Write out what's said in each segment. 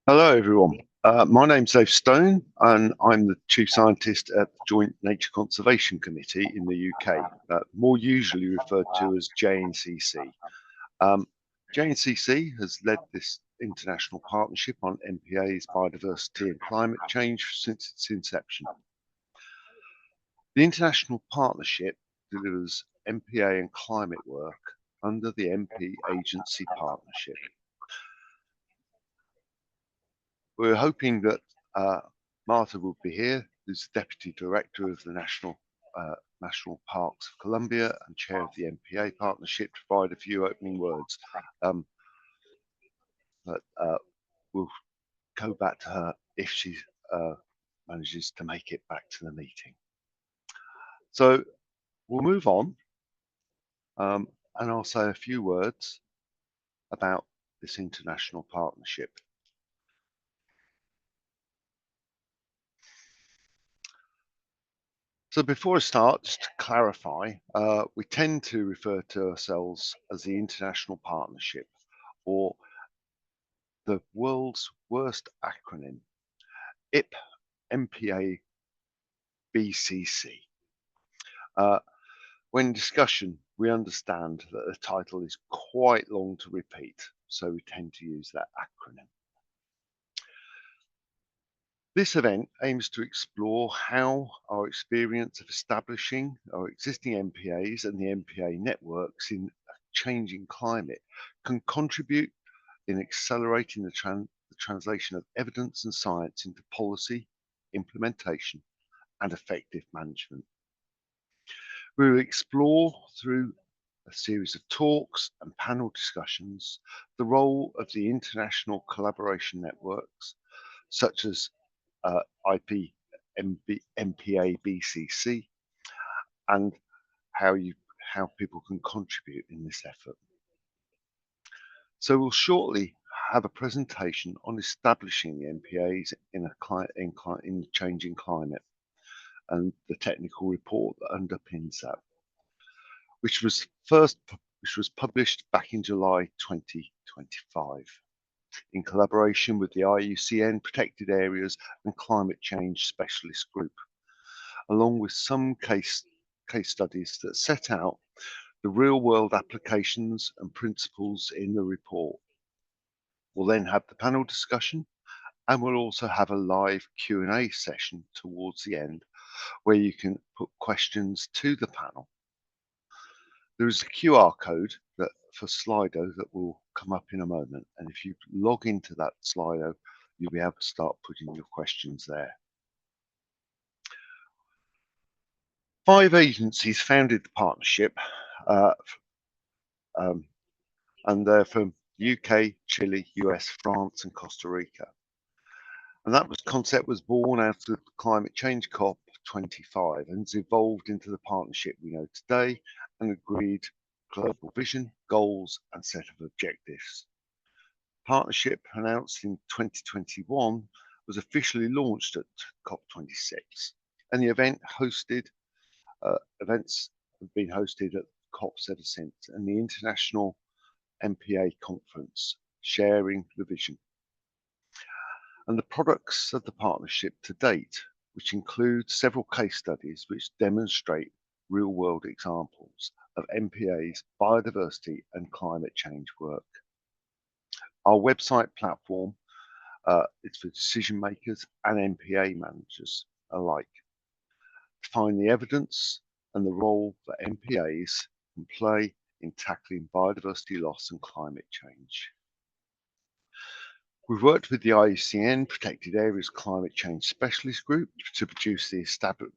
Hello, everyone. My name's Dave Stone, and I'm the Chief Scientist at the Joint Nature Conservation Committee in the UK, more usually referred to as JNCC. JNCC has led this international partnership on MPAs, biodiversity and climate change since its inception. The international partnership delivers MPA and climate work under the MP Agency Partnership. We're hoping that Martha will be here, who's the Deputy Director of the National Parks of Colombia and Chair of the MPA Partnership, to provide a few opening words. But we'll go back to her if she manages to make it back to the meeting. So we'll move on, and I'll say a few words about this international partnership. So before I start, just to clarify, we tend to refer to ourselves as the International Partnership, or the world's worst acronym, IPMPABCC. When in discussion, we understand that the title is quite long to repeat, so we tend to use that acronym. This event aims to explore how our experience of establishing our existing MPAs and the MPA networks in a changing climate can contribute in accelerating the translation of evidence and science into policy, implementation, and effective management. We will explore through a series of talks and panel discussions the role of the international collaboration networks, such as IPMPABCC, and how people can contribute in this effort. So we'll shortly have a presentation on establishing the MPAs in the changing climate, and the technical report that underpins that, which was published back in July 2025. in collaboration with the IUCN Protected Areas and Climate Change Specialist Group, along with some case studies that set out the real-world applications and principles in the report. We'll then have the panel discussion, and we'll also have a live Q&A session towards the end, where you can put questions to the panel. There is a QR code for Slido that will come up in a moment, and if you log into that Slido, you'll be able to start putting your questions there. 5 agencies founded the partnership, and they're from UK, Chile, US, France, and Costa Rica. And that concept was born out of climate change COP25 and has evolved into the partnership we know today, and agreed global vision, goals, and set of objectives. Partnership, announced in 2021, was officially launched at COP26, and the events have been hosted at COPs ever since, and the International MPA Conference, sharing the vision. And the products of the partnership to date, which include several case studies which demonstrate real-world examples of MPA's biodiversity and climate change work. Our website platform is for decision makers and MPA managers alike to find the evidence and the role that MPAs can play in tackling biodiversity loss and climate change. We've worked with the IUCN Protected Areas Climate Change Specialist Group to produce the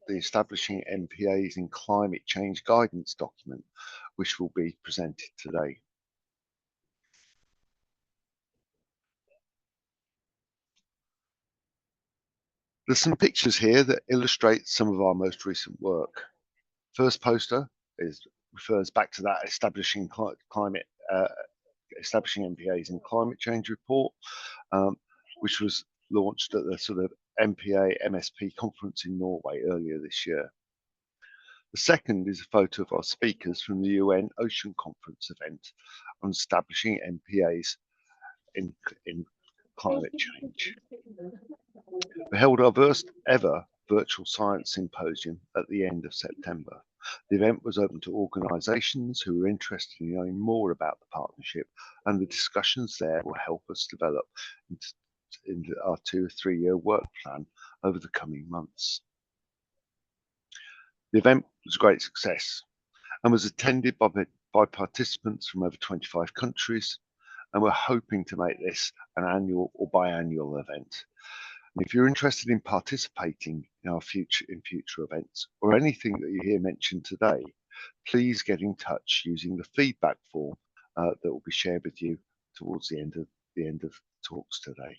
Establishing MPAs in Climate Change Guidance document, which will be presented today. There's some pictures here that illustrate some of our most recent work. First poster refers back to that establishing MPAs in climate change report, which was launched at the sort of MPA MSP conference in Norway earlier this year. The second is a photo of our speakers from the UN Ocean Conference event on establishing MPAs in climate change. We held our first ever virtual science symposium at the end of September. The event was open to organisations who were interested in knowing more about the partnership, and the discussions there will help us develop into our 2 or 3 year work plan over the coming months. The event was a great success and was attended by participants from over 25 countries, and we're hoping to make this an annual or biannual event. And if you're interested in participating in our future events or anything that you hear mentioned today, please get in touch using the feedback form that will be shared with you towards the end of talks today.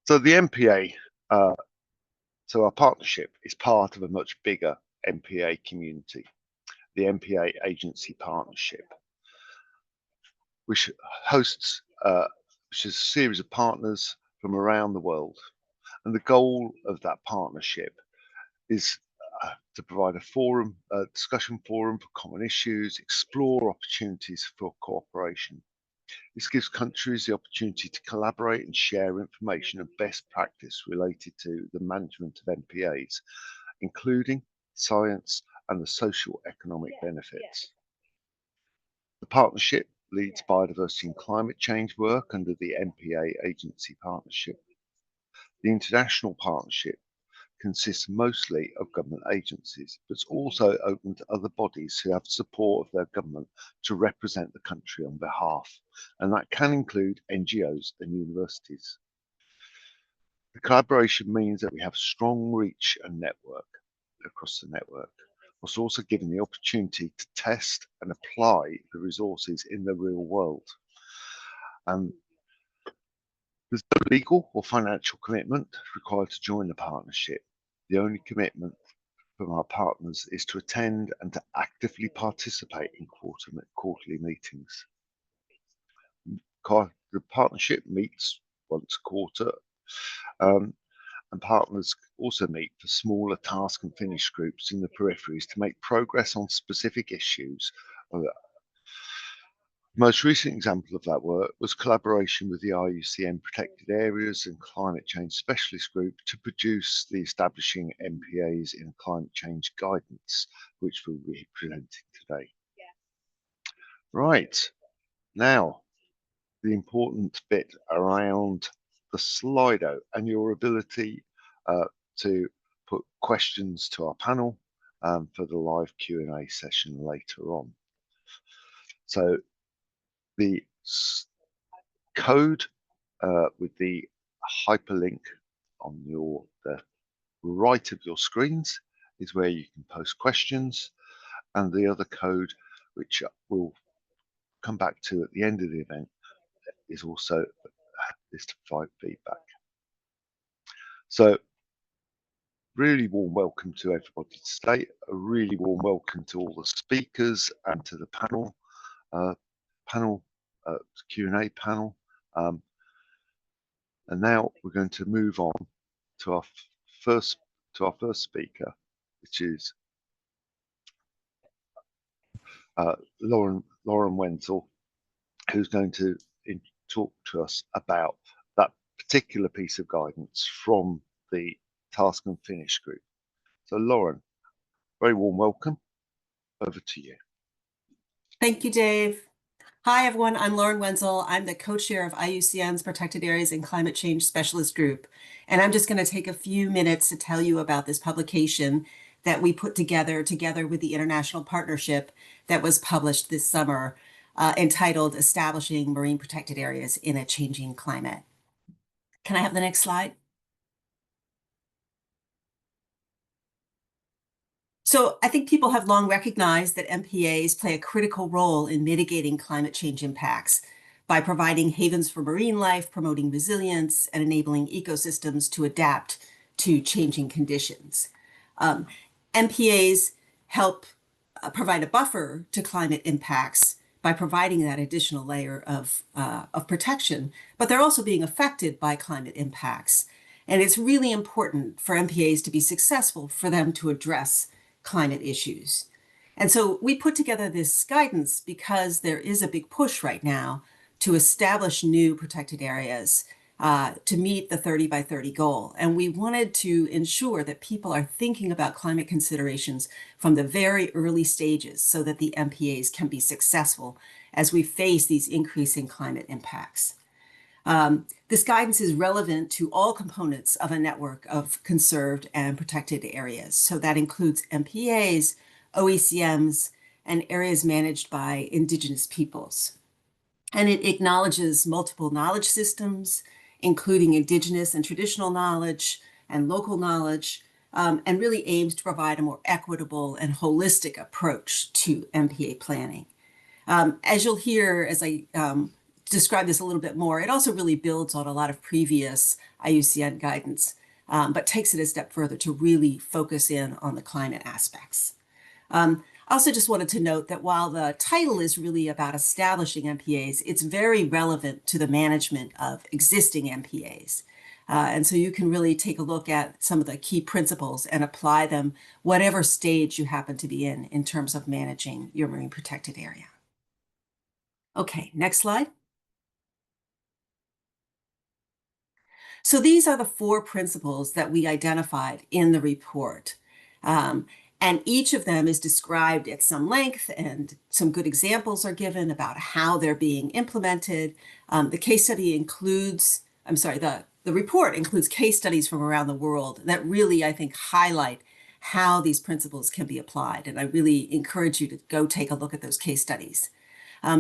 So the MPA, so our partnership is part of a much bigger MPA community, the MPA Agency Partnership, which hosts which is a series of partners from around the world. And the goal of that partnership is to provide a discussion forum for common issues, explore opportunities for cooperation. This gives countries the opportunity to collaborate and share information and best practice related to the management of MPAs, including science and the social economic benefits. The partnership leads biodiversity and climate change work under the MPA Agency Partnership. The international partnership consists mostly of government agencies, but it's also open to other bodies who have support of their government to represent the country on behalf, and that can include NGOs and universities. The collaboration means that we have strong reach and network across the network. Was also given the opportunity to test and apply the resources in the real world. There's no legal or financial commitment required to join the partnership. The only commitment from our partners is to attend and to actively participate in quarterly meetings. The partnership meets once a quarter, and partners also meet for smaller task and finish groups in the peripheries to make progress on specific issues. The most recent example of that work was collaboration with the IUCN Protected Areas and Climate Change Specialist Group to produce the Establishing MPAs in Climate Change Guidance, which we'll be presenting today. Yeah. Right, now the important bit around the Slido and your ability to put questions to our panel for the live Q&A session later on. So the code with the hyperlink on the right of your screens is where you can post questions, and the other code, which we'll come back to at the end of the event, is also to provide feedback. So really warm welcome to everybody today, a really warm welcome to all the speakers and to the panel, Q&A panel. And now we're going to move on to our first speaker, which is Lauren Wenzel, who's going to talk to us about that particular piece of guidance from the Task and Finish group. So Lauren, very warm welcome. Over to you. Thank you, Dave. Hi, everyone. I'm Lauren Wenzel. I'm the co-chair of IUCN's Protected Areas and Climate Change Specialist Group. And I'm just going to take a few minutes to tell you about this publication that we put together with the international partnership that was published this summer, entitled Establishing Marine Protected Areas in a Changing Climate. Can I have the next slide? So I think people have long recognized that MPAs play a critical role in mitigating climate change impacts by providing havens for marine life, promoting resilience, and enabling ecosystems to adapt to changing conditions. MPAs help provide a buffer to climate impacts by providing that additional layer of protection, but they're also being affected by climate impacts. And it's really important for MPAs to be successful for them to address climate issues. And so we put together this guidance because there is a big push right now to establish new protected areas to meet the 30 by 30 goal. And we wanted to ensure that people are thinking about climate considerations from the very early stages so that the MPAs can be successful as we face these increasing climate impacts. This guidance is relevant to all components of a network of conserved and protected areas. So that includes MPAs, OECMs, and areas managed by Indigenous peoples. And it acknowledges multiple knowledge systems, including Indigenous and traditional knowledge and local knowledge, and really aims to provide a more equitable and holistic approach to MPA planning. As you'll hear as I describe this a little bit more, it also really builds on a lot of previous IUCN guidance, but takes it a step further to really focus in on the climate aspects. I also just wanted to note that while the title is really about establishing MPAs, it's very relevant to the management of existing MPAs. And so you can really take a look at some of the key principles and apply them whatever stage you happen to be in terms of managing your marine protected area. Okay, next slide. So these are the 4 principles that we identified in the report. And each of them is described at some length, and some good examples are given about how they're being implemented. The case study includes, the report includes case studies from around the world that really, I think, highlight how these principles can be applied. And I really encourage you to go take a look at those case studies.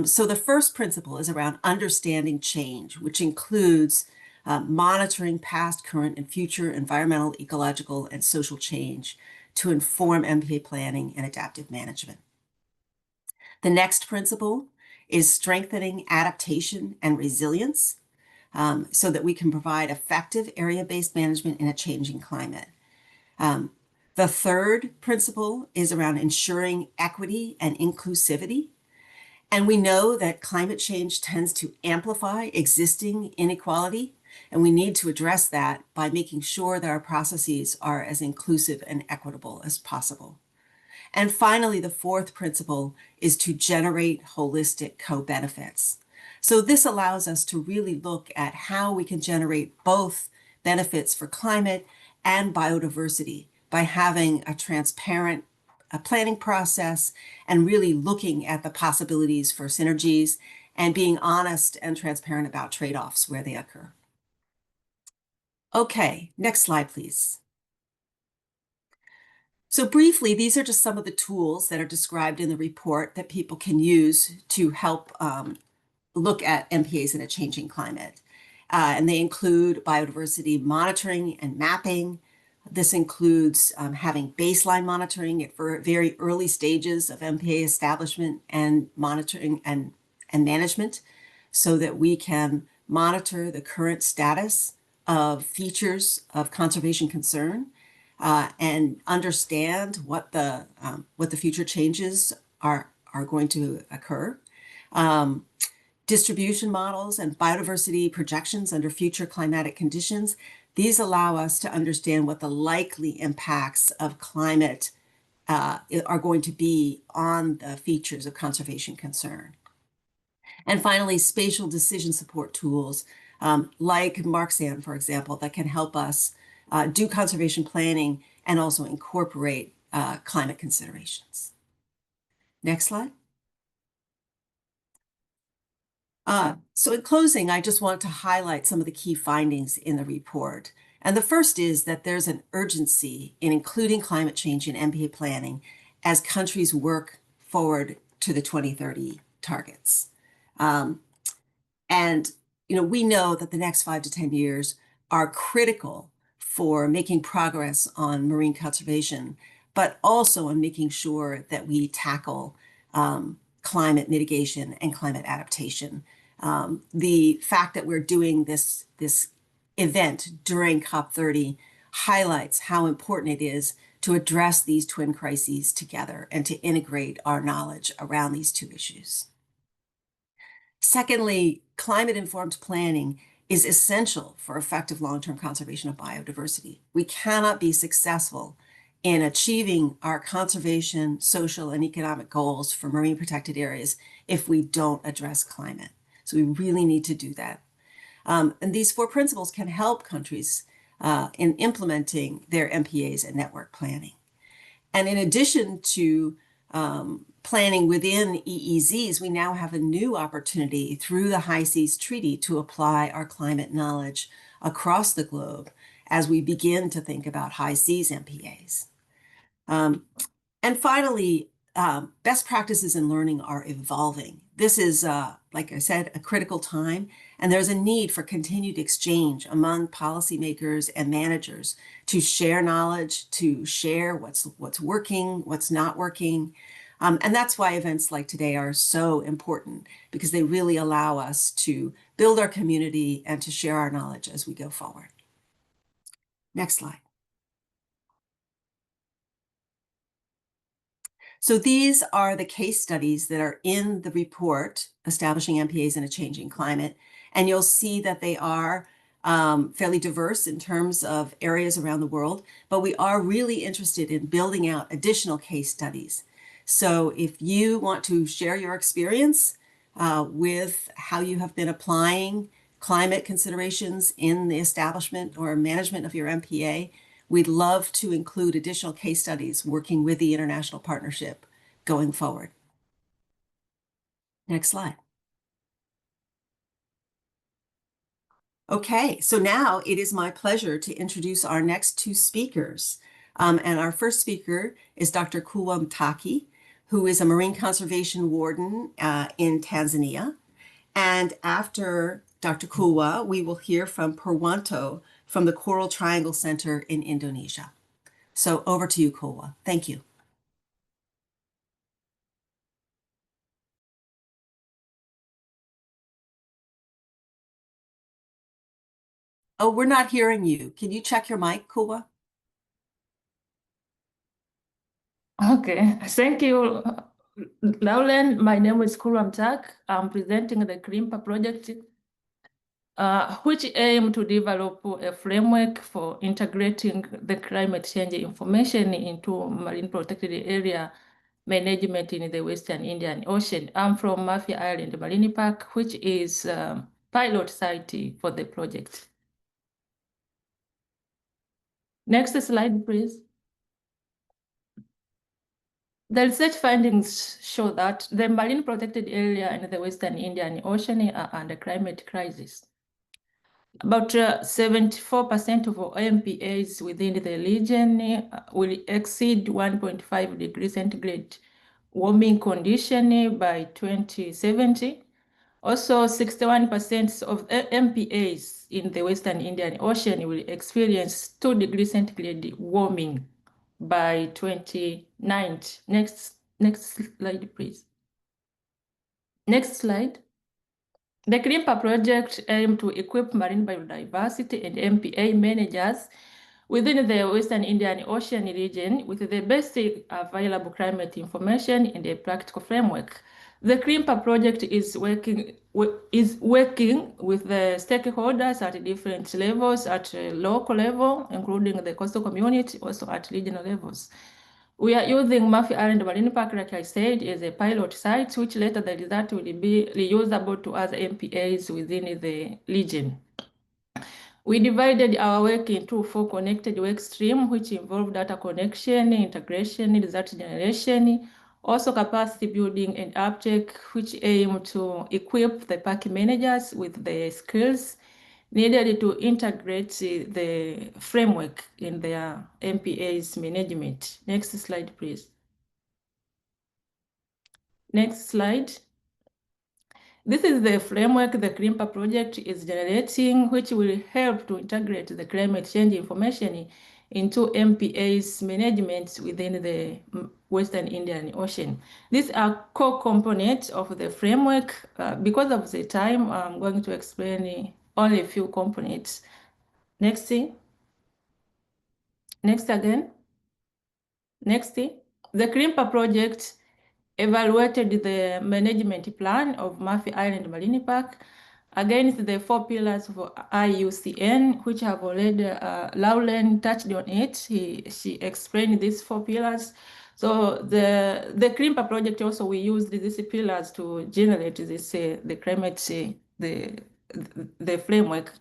So the first principle is around understanding change, which includes monitoring past, current, and future environmental, ecological, and social change to inform MPA planning and adaptive management. The next principle is strengthening adaptation and resilience so that we can provide effective area-based management in a changing climate. The third principle is around ensuring equity and inclusivity. And we know that climate change tends to amplify existing inequality, and we need to address that by making sure that our processes are as inclusive and equitable as possible. And finally, the fourth principle is to generate holistic co-benefits. So this allows us to really look at how we can generate both benefits for climate and biodiversity by having a transparent planning process and really looking at the possibilities for synergies and being honest and transparent about trade-offs where they occur. Okay, next slide, please. So briefly, these are just some of the tools that are described in the report that people can use to help look at MPAs in a changing climate. And they include biodiversity monitoring and mapping. This includes having baseline monitoring at very early stages of MPA establishment and monitoring and management so that we can monitor the current status of features of conservation concern and understand what the future changes are going to occur. Distribution models and biodiversity projections under future climatic conditions. These allow us to understand what the likely impacts of climate are going to be on the features of conservation concern. And finally, spatial decision support tools like MarkSAN, for example, that can help us do conservation planning and also incorporate climate considerations. Next slide. So in closing, I just want to highlight some of the key findings in the report. And the first is that there's an urgency in including climate change in MPA planning as countries work forward to the 2030 targets. And we know that the next 5 to 10 years are critical for making progress on marine conservation, but also on making sure that we tackle climate mitigation and climate adaptation. The fact that we're doing this event during COP30 highlights how important it is to address these twin crises together and to integrate our knowledge around these two issues. Secondly, climate-informed planning is essential for effective long-term conservation of biodiversity. We cannot be successful in achieving our conservation, social, and economic goals for marine protected areas if we don't address climate. So we really need to do that. And these 4 principles can help countries in implementing their MPAs and network planning. And in addition to planning within EEZs, we now have a new opportunity through the High Seas Treaty to apply our climate knowledge across the globe as we begin to think about high seas MPAs. And finally, best practices in learning are evolving. This is, like I said, a critical time, and there's a need for continued exchange among policymakers and managers to share knowledge, to share what's working, what's not working. And that's why events like today are so important, because they really allow us to build our community and to share our knowledge as we go forward. Next slide. So these are the case studies that are in the report, Establishing MPAs in a Changing Climate. And you'll see that they are fairly diverse in terms of areas around the world, but we are really interested in building out additional case studies. So if you want to share your experience with how you have been applying climate considerations in the establishment or management of your MPA, we'd love to include additional case studies working with the international partnership going forward. Next slide. Okay, so now it is my pleasure to introduce our next 2 speakers. And our first speaker is Dr. Kulwa Mtaki, who is a marine conservation warden in Tanzania. And after Dr. Kulwa, we will hear from Purwanto from the Coral Triangle Center in Indonesia. So over to you, Kulwa. Thank you. Oh, we're not hearing you. Can you check your mic, Kulwa? Okay, thank you, Lauren. My name is Kulwa Mtaki. I'm presenting the CRIMPA project, which aim to develop a framework for integrating the climate change information into marine protected area management in the Western Indian Ocean. I'm from Murphy Island Marine Park, which is a pilot site for the project. Next slide, please. The research findings show that the marine protected area in the Western Indian Ocean are under climate crisis. About 74% of MPAs within the region will exceed 1.5 degrees centigrade warming condition by 2070. Also, 61% of MPAs in the Western Indian Ocean will experience 2 degrees centigrade warming by 2090. Next slide, please. Next slide. The CRIMPA project aims to equip marine biodiversity and MPA managers within the Western Indian Ocean region with the best available climate information and a practical framework. The CRIMPA project is working with the stakeholders at different levels, at local level, including the coastal community, also at regional levels. We are using Murphy Island Marine Park, like I said, as a pilot site, which later the result will be reusable to other MPAs within the region. We divided our work into 4 connected work streams, which involve data connection, integration, result generation, also capacity building and uptake, which aim to equip the park managers with the skills needed to integrate the framework in their MPA's management. Next slide, please. Next slide. This is the framework the CRIMPA project is generating, which will help to integrate the climate change information into MPA's management within the Western Indian Ocean. These are core components of the framework. Because of the time, I'm going to explain only a few components. Next thing. Next again. Next thing. The CRIMPA project evaluated the management plan of Murphy Island Marine Park against the 4 pillars for IUCN, which have already Lauren touched on it. She explained these 4 pillars. So the CRIMPA project also, we used these pillars to generate this the climate the framework.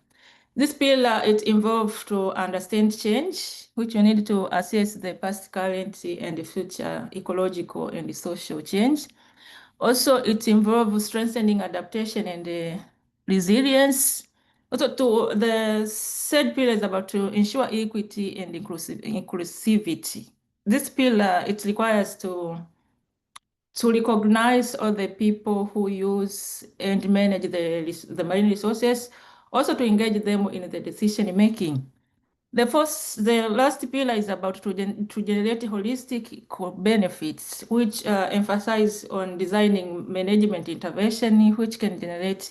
This pillar, it involves to understand change, which you need to assess the past, current, and the future ecological and social change. Also, it involves strengthening adaptation and resilience. Also, to the third pillar is about to ensure equity and inclusivity. This pillar, it requires to recognize all the people who use and manage the marine resources, also to engage them in the decision making. The last pillar is about to generate holistic benefits, which emphasize on designing management intervention, which can generate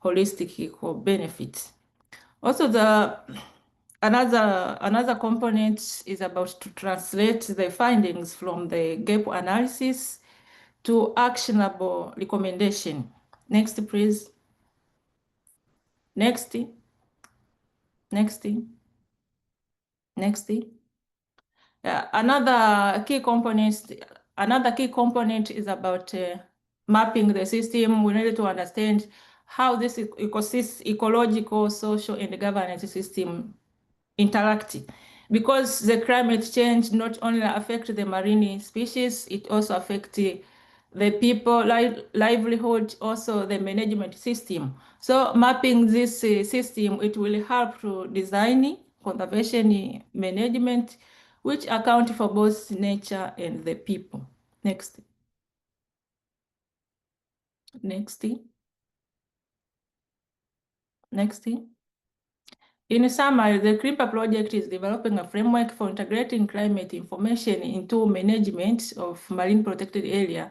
holistic benefits. Also, another component is about to translate the findings from the gap analysis to actionable recommendation. Next, please. Next. Another key component is about mapping the system. We need to understand how this ecological, social, and governance system interact, because the climate change not only affects the marine species, it also affects the people livelihood, also the management system. So mapping this system, it will help to design conservation management, which account for both nature and the people. Next. In summary, the CRIMPA project is developing a framework for integrating climate information into management of marine protected area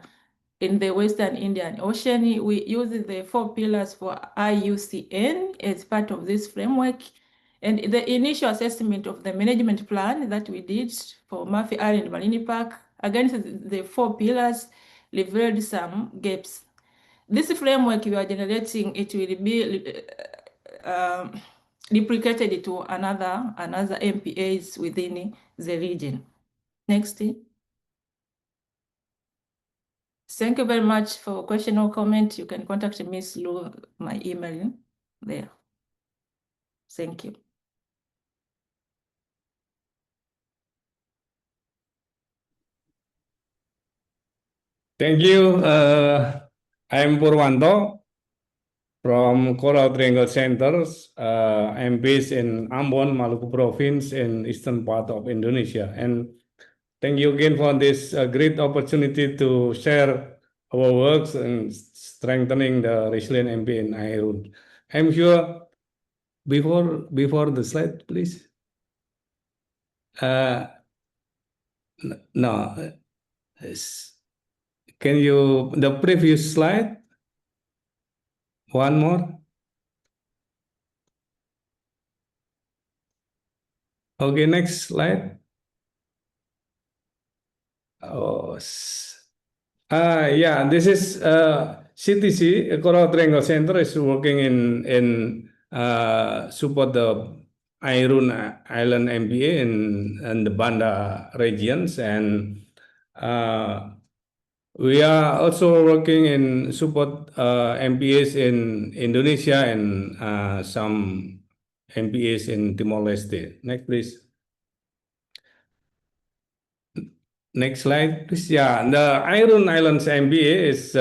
in the Western Indian Ocean. We use the 4 pillars for IUCN as part of this framework. And the initial assessment of the management plan that we did for Murphy Island Marine Park against the 4 pillars revealed some gaps. This framework we are generating, it will be replicated to another MPAs within the region. Next. Thank you very much for question or comment. You can contact me through my email there. Thank you. Thank you. I'm Purwanto from Coral Triangle Centers. I'm based in Ambon, Maluku Province, in eastern part of Indonesia. And thank you again for this great opportunity to share our works in strengthening the resilient MPA in Airun. I'm sure before the slide, please. No. Can you the previous slide? One more. Okay, next slide. Oh, yeah, this is CTC, Coral Triangle Center, is working in support the Airun Island MPA in the Banda regions, and we are also working in support MPAs in Indonesia and some MPAs in Timor-Leste. Next, please. Next slide, please. Yeah, the Airun Islands MPA is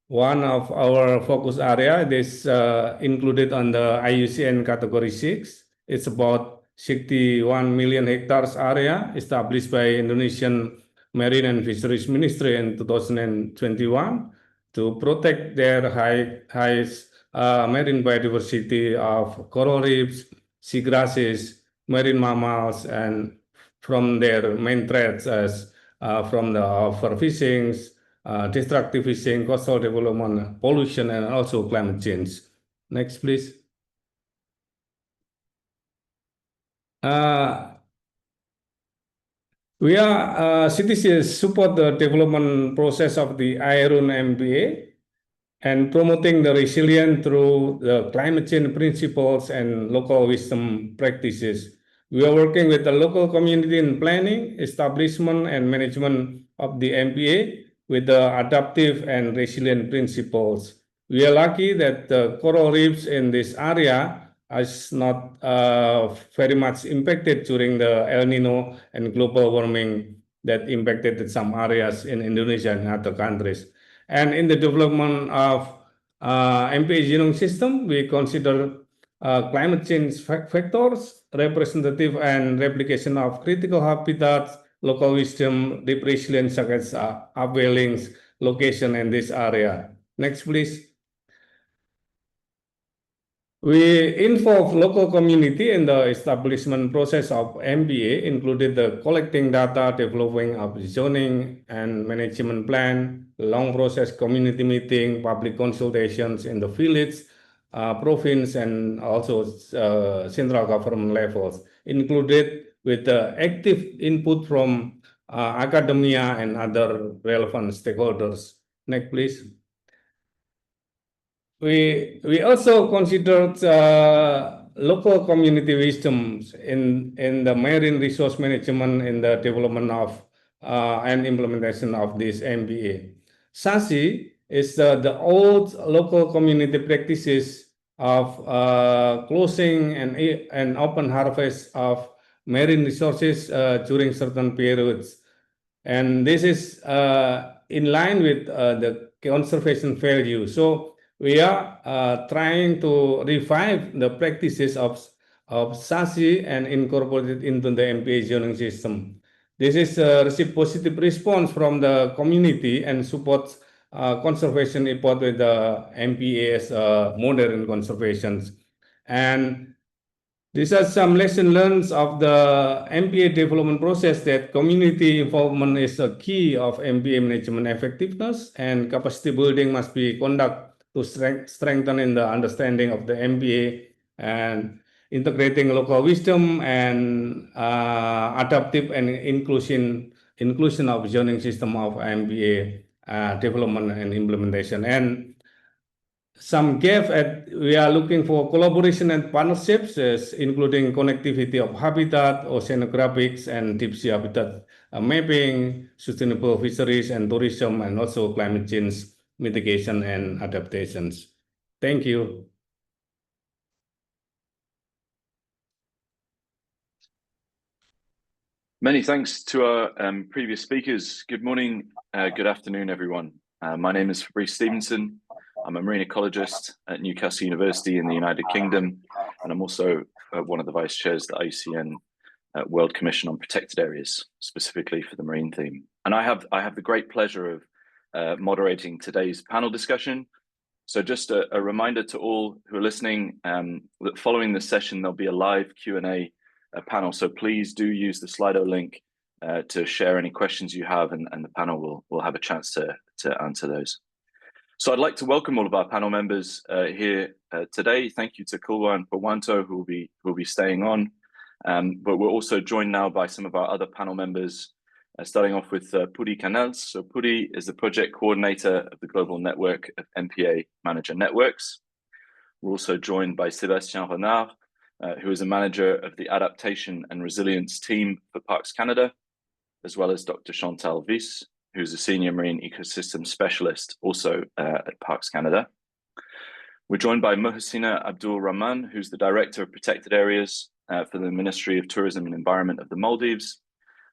one of our focus area. This included on the IUCN category 6. It's about 61 million hectares area established by Indonesian Marine and Fisheries Ministry in 2021 to protect their highest marine biodiversity of coral reefs, seagrasses, marine mammals, and from their main threats as from the overfishing, destructive fishing, coastal development, pollution, and also climate change. Next, please. We are CTC support the development process of the Airun MPA, and promoting the resilience through the climate change principles and local wisdom practices. We are working with the local community in planning, establishment, and management of the MPA with the adaptive and resilient principles. We are lucky that the coral reefs in this area is not very much impacted during the El Nino and global warming that impacted some areas in Indonesia and other countries. And in the development of MPA genome system, we consider climate change factors, representative and replication of critical habitats, local wisdom, deep resilience such as upwellings, location in this area. Next, please. We involve local community in the establishment process of MPA, included the collecting data, developing of zoning and management plan, long process community meeting, public consultations in the village, province, and also central government levels, included with the active input from academia and other relevant stakeholders. Next, please. We also considered local community wisdoms in the marine resource management in the development of and implementation of this MPA. SASI is the old local community practices of closing and open harvest of marine resources during certain periods. And this is in line with the conservation value. So we are trying to revive the practices of SASI and incorporate it into the MPA zoning system. This is received positive response from the community and supports conservation effort with the MPA as modern conservation. And these are some lessons learned of the MPA development process, that community involvement is a key of MPA management effectiveness, and capacity building must be conducted to strengthen in the understanding of the MPA and integrating local wisdom and adaptive and inclusion of zoning system of MPA development and implementation. And some gap we are looking for collaboration and partnerships, including connectivity of habitat, oceanographics, and deep sea habitat mapping, sustainable fisheries and tourism, and also climate change mitigation and adaptations. Thank you. Many thanks to our previous speakers. Good morning, good afternoon, everyone. My name is Fabrice Stevenson. I'm a marine ecologist at Newcastle University in the United Kingdom, and I'm also one of the vice chairs of the IUCN World Commission on Protected Areas, specifically for the marine theme. And I have the great pleasure of moderating today's panel discussion. So just a reminder to all who are listening that following this session, there'll be a live Q&A panel. So please do use the Slido link to share any questions you have, and the panel will have a chance to answer those. So I'd like to welcome all of our panel members here today. Thank you to Kulwa and Purwanto, who will be staying on. But we're also joined now by some of our other panel members, starting off with Puri Canals. So Puri is the project coordinator of the global network of MPA manager networks. We're also joined by Sébastien Renard, who is a manager of the adaptation and resilience team for Parks Canada, as well as Dr. Chantal Wyss, who's a senior marine ecosystem specialist also at Parks Canada. We're joined by Mohsina Abdul Rahman, who's the director of protected areas for the Ministry of Tourism and Environment of the Maldives,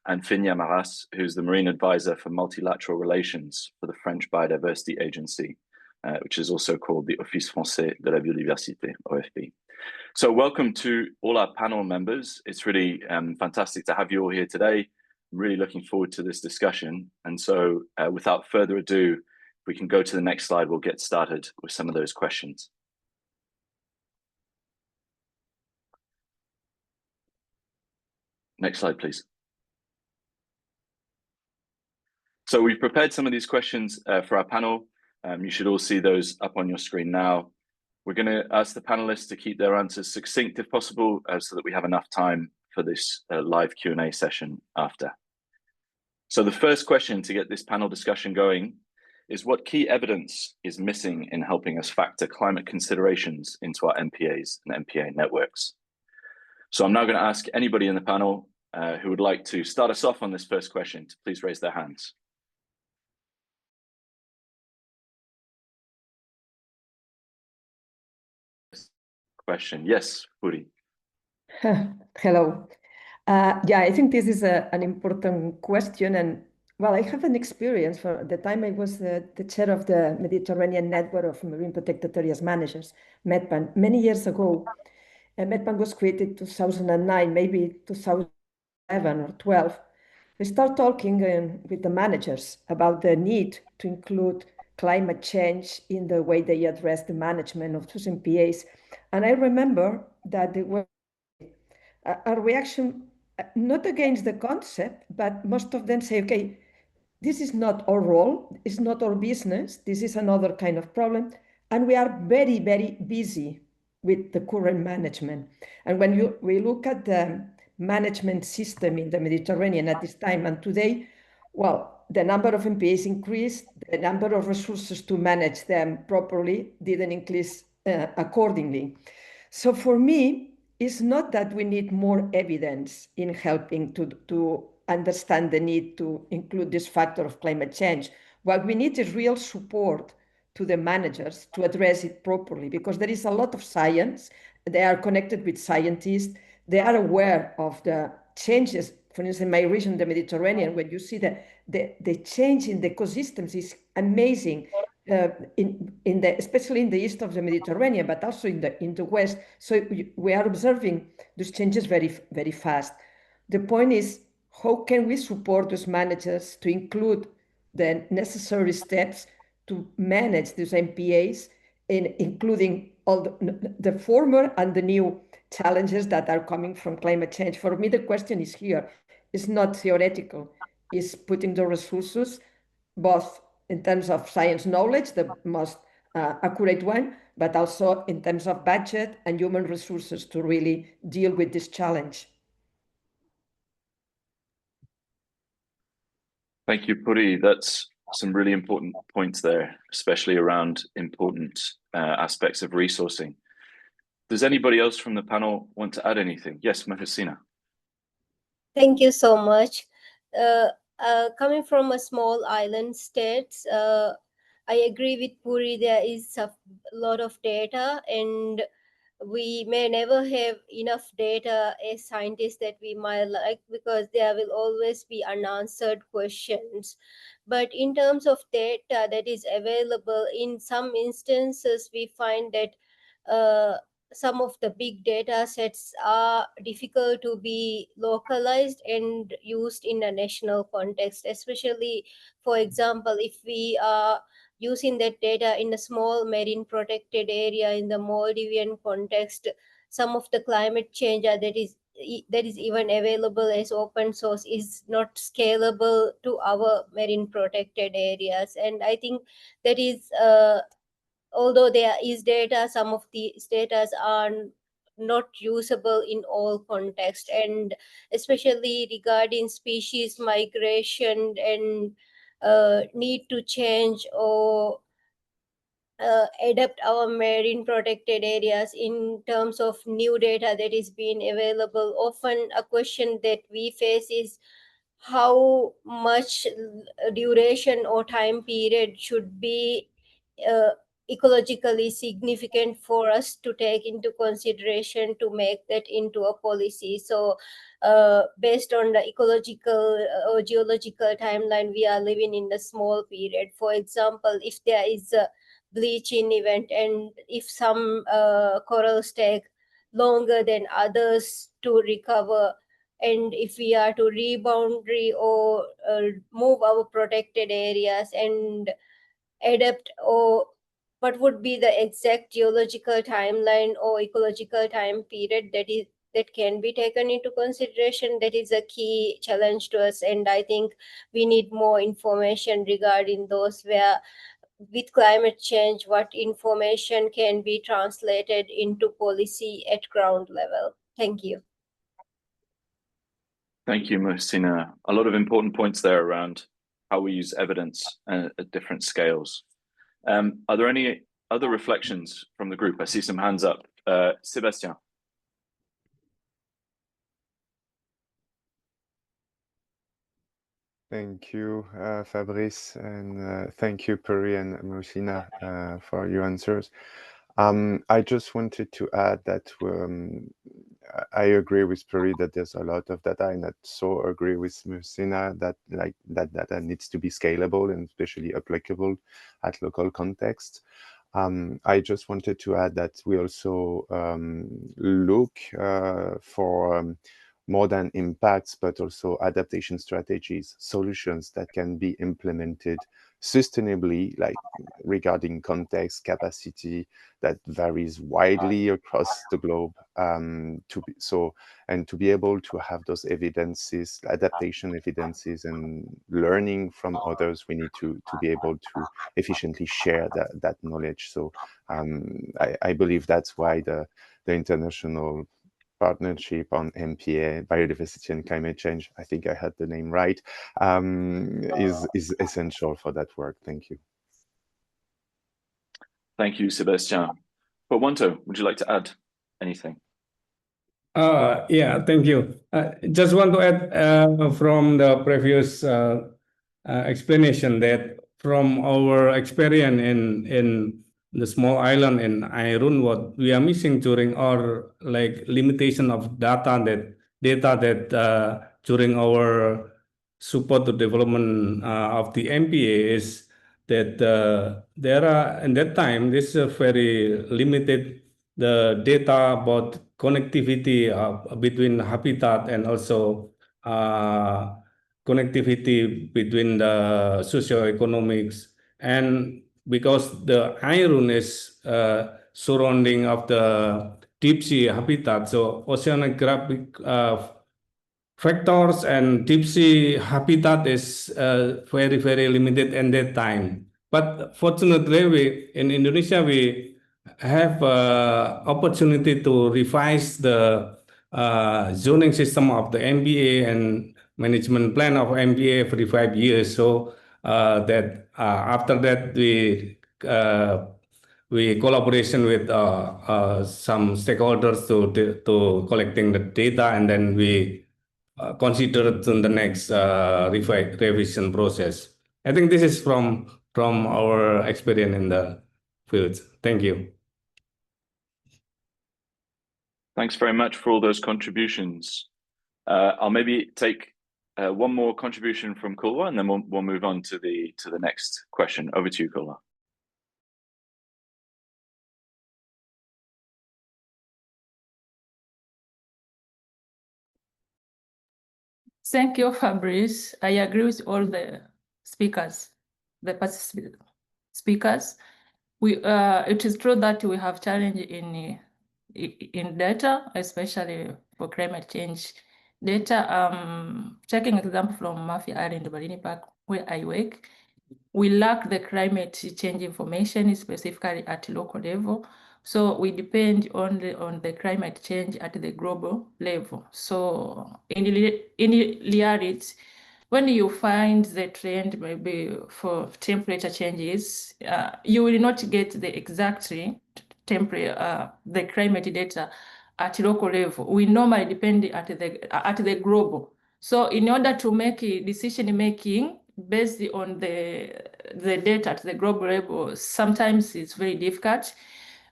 and Finya Maras, who's the marine advisor for multilateral relations for the French Biodiversity Agency, which is also called the Office Français de la Biodiversité, OFB. So welcome to all our panel members. It's really fantastic to have you all here today. I'm really looking forward to this discussion. And so without further ado, if we can go to the next slide, we'll get started with some of those questions. Next slide, please. So we've prepared some of these questions for our panel. You should all see those up on your screen now. We're going to ask the panelists to keep their answers succinct if possible, so that we have enough time for this live Q&A session after. So the first question to get this panel discussion going is what key evidence is missing in helping us factor climate considerations into our MPAs and MPA networks. So I'm now going to ask anybody in the panel who would like to start us off on this first question to please raise their hands. Question. Yes, Puri. Hello. Yeah, I think this is an important question. And well, I have an experience. For the time I was the chair of the Mediterranean Network of Marine Protected Areas Managers, MEDPAN, many years ago. MEDPAN was created 2009, maybe 2011 or 12. We start talking with the managers about the need to include climate change in the way they address the management of those MPAs. And I remember that there was a reaction, not against the concept, but most of them say, okay, this is not our role, it's not our business, this is another kind of problem. And we are very, very busy with the current management. And when we look at the management system in the Mediterranean at this time and today, well, the number of MPAs increased, the number of resources to manage them properly didn't increase accordingly. So for me, it's not that we need more evidence in helping to understand the need to include this factor of climate change. What we need is real support to the managers to address it properly, because there is a lot of science. They are connected with scientists. They are aware of the changes. For instance, in my region, the Mediterranean, when you see the change in the ecosystems is amazing. Especially in the east of the Mediterranean, but also in the west. So we are observing those changes very, very fast. The point is, how can we support those managers to include the necessary steps to manage these MPAs, including all the former and the new challenges that are coming from climate change? For me, the question is here. It's not theoretical. It's putting the resources, both in terms of science knowledge, the most accurate one, but also in terms of budget and human resources to really deal with this challenge. Thank you, Puri. That's some really important points there, especially around important aspects of resourcing. Does anybody else from the panel want to add anything? Yes, Mahusina. Thank you so much. Coming from a small island state, I agree with Puri. There is a lot of data, and we may never have enough data as scientists that we might like, because there will always be unanswered questions. But in terms of data that is available, in some instances, we find that some of the big data sets are difficult to be localized and used in a national context, especially, for example, if we are using that data in a small marine protected area in the Maldivian context, some of the climate change that is even available as open source is not scalable to our marine protected areas. And I think that is although there is data, some of these data are not usable in all contexts, and especially regarding species migration and need to change or adapt our marine protected areas in terms of new data that is being available. Often a question that we face is how much duration or time period should be ecologically significant for us to take into consideration to make that into a policy. So based on the ecological or geological timeline, we are living in a small period. For example, if there is a bleaching event and if some corals take longer than others to recover, and if we are to reboundary or move our protected areas and adapt, or what would be the exact geological timeline or ecological time period that can be taken into consideration, that is a key challenge to us. And I think we need more information regarding those, where with climate change, what information can be translated into policy at ground level. Thank you. Thank you, Mahusina. A lot of important points there around how we use evidence at different scales. Are there any other reflections from the group? I see some hands up. Sébastien. Thank you, Fabrice, and thank you, Puri and Marcina, for your answers. I just wanted to add that I agree with Puri that there's a lot of data, and I so agree with Marcina that that data needs to be scalable and especially applicable at local context. I just wanted to add that we also look for more than impacts, but also adaptation strategies, solutions that can be implemented sustainably, like regarding context, capacity that varies widely across the globe. To be able to have those evidences, adaptation evidences, and learning from others, we need to be able to efficiently share that knowledge. So I believe that's why the international partnership on MPA, Biodiversity and Climate Change, I think I had the name right, is essential for that work. Thank you. Thank you, Sébastien. Wanto, would you like to add anything? Yeah, thank you. Just want to add from the previous explanation that from our experience in the small island in Airun, what we are missing during our limitation of data that during our support to development of the MPA is that there are in that time this is very limited the data about connectivity between habitat and also connectivity between the socioeconomics, and because the Airun is surrounding of the deep sea habitat, so oceanographic factors and deep sea habitat is very, very limited in that time. But fortunately, in Indonesia, we have opportunity to revise the zoning system of the MPA and management plan of MPA every 5 years. So that after that we collaboration with some stakeholders to collecting the data, and then we consider it in the next revision process. I think this is from our experience in the fields. Thank you. Thanks very much for all those contributions. I'll maybe take one more contribution from Kulwa, and then we'll move on to the next question. Over to you, Kulwa. Thank you, Fabrice. I agree with all the speakers, speakers. It is true that we have challenge in data, especially for climate change data. Taking example from Murphy Island Marine Park, where I work, we lack the climate change information, specifically at local level. So we depend only on the climate change at the global level. So in reality, when you find the trend maybe for temperature changes, you will not get the exact temperature, the climate data at local level. We normally depend at the global. So in order to make a decision making based on the data at the global level, sometimes it's very difficult,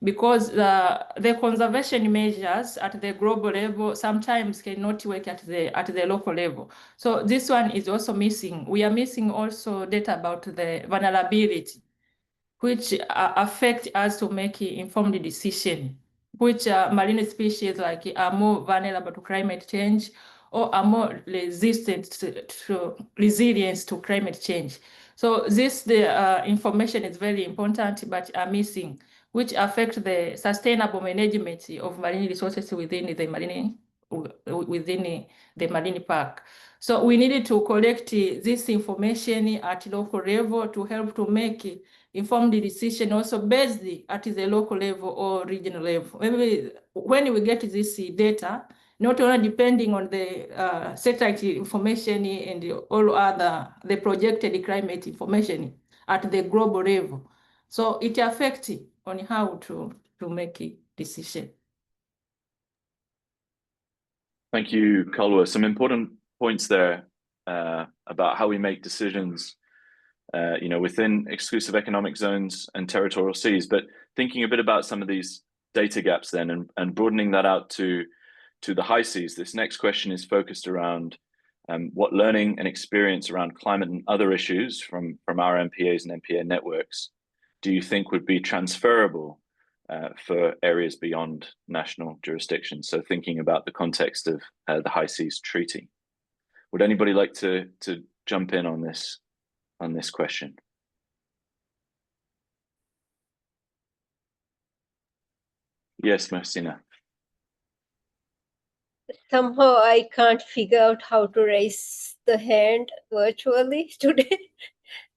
because the conservation measures at the global level sometimes cannot work at the local level. So this one is also missing. We are missing also data about the vulnerability, which affect us to make informed decision, which marine species are more vulnerable to climate change or are more resistant to resilience to climate change. So the information is very important, but are missing, which affect the sustainable management of marine resources within the marine park. So we needed to collect this information at local level to help to make informed decision also based at the local level or regional level. Maybe when we get this data, not only depending on the satellite information and all other, the projected climate information at the global level. So it affects on how to make a decision. Thank you, Kalwa. Some important points there about how we make decisions, within exclusive economic zones and territorial seas. But thinking a bit about some of these data gaps then, and broadening that out to the high seas. This next question is focused around what learning and experience around climate and other issues from our MPAs and MPA networks do you think would be transferable for areas beyond national jurisdiction? So thinking about the context of the High Seas Treaty. Would anybody like to jump in on this question? Yes, Marcina. Somehow I can't figure out how to raise the hand virtually today.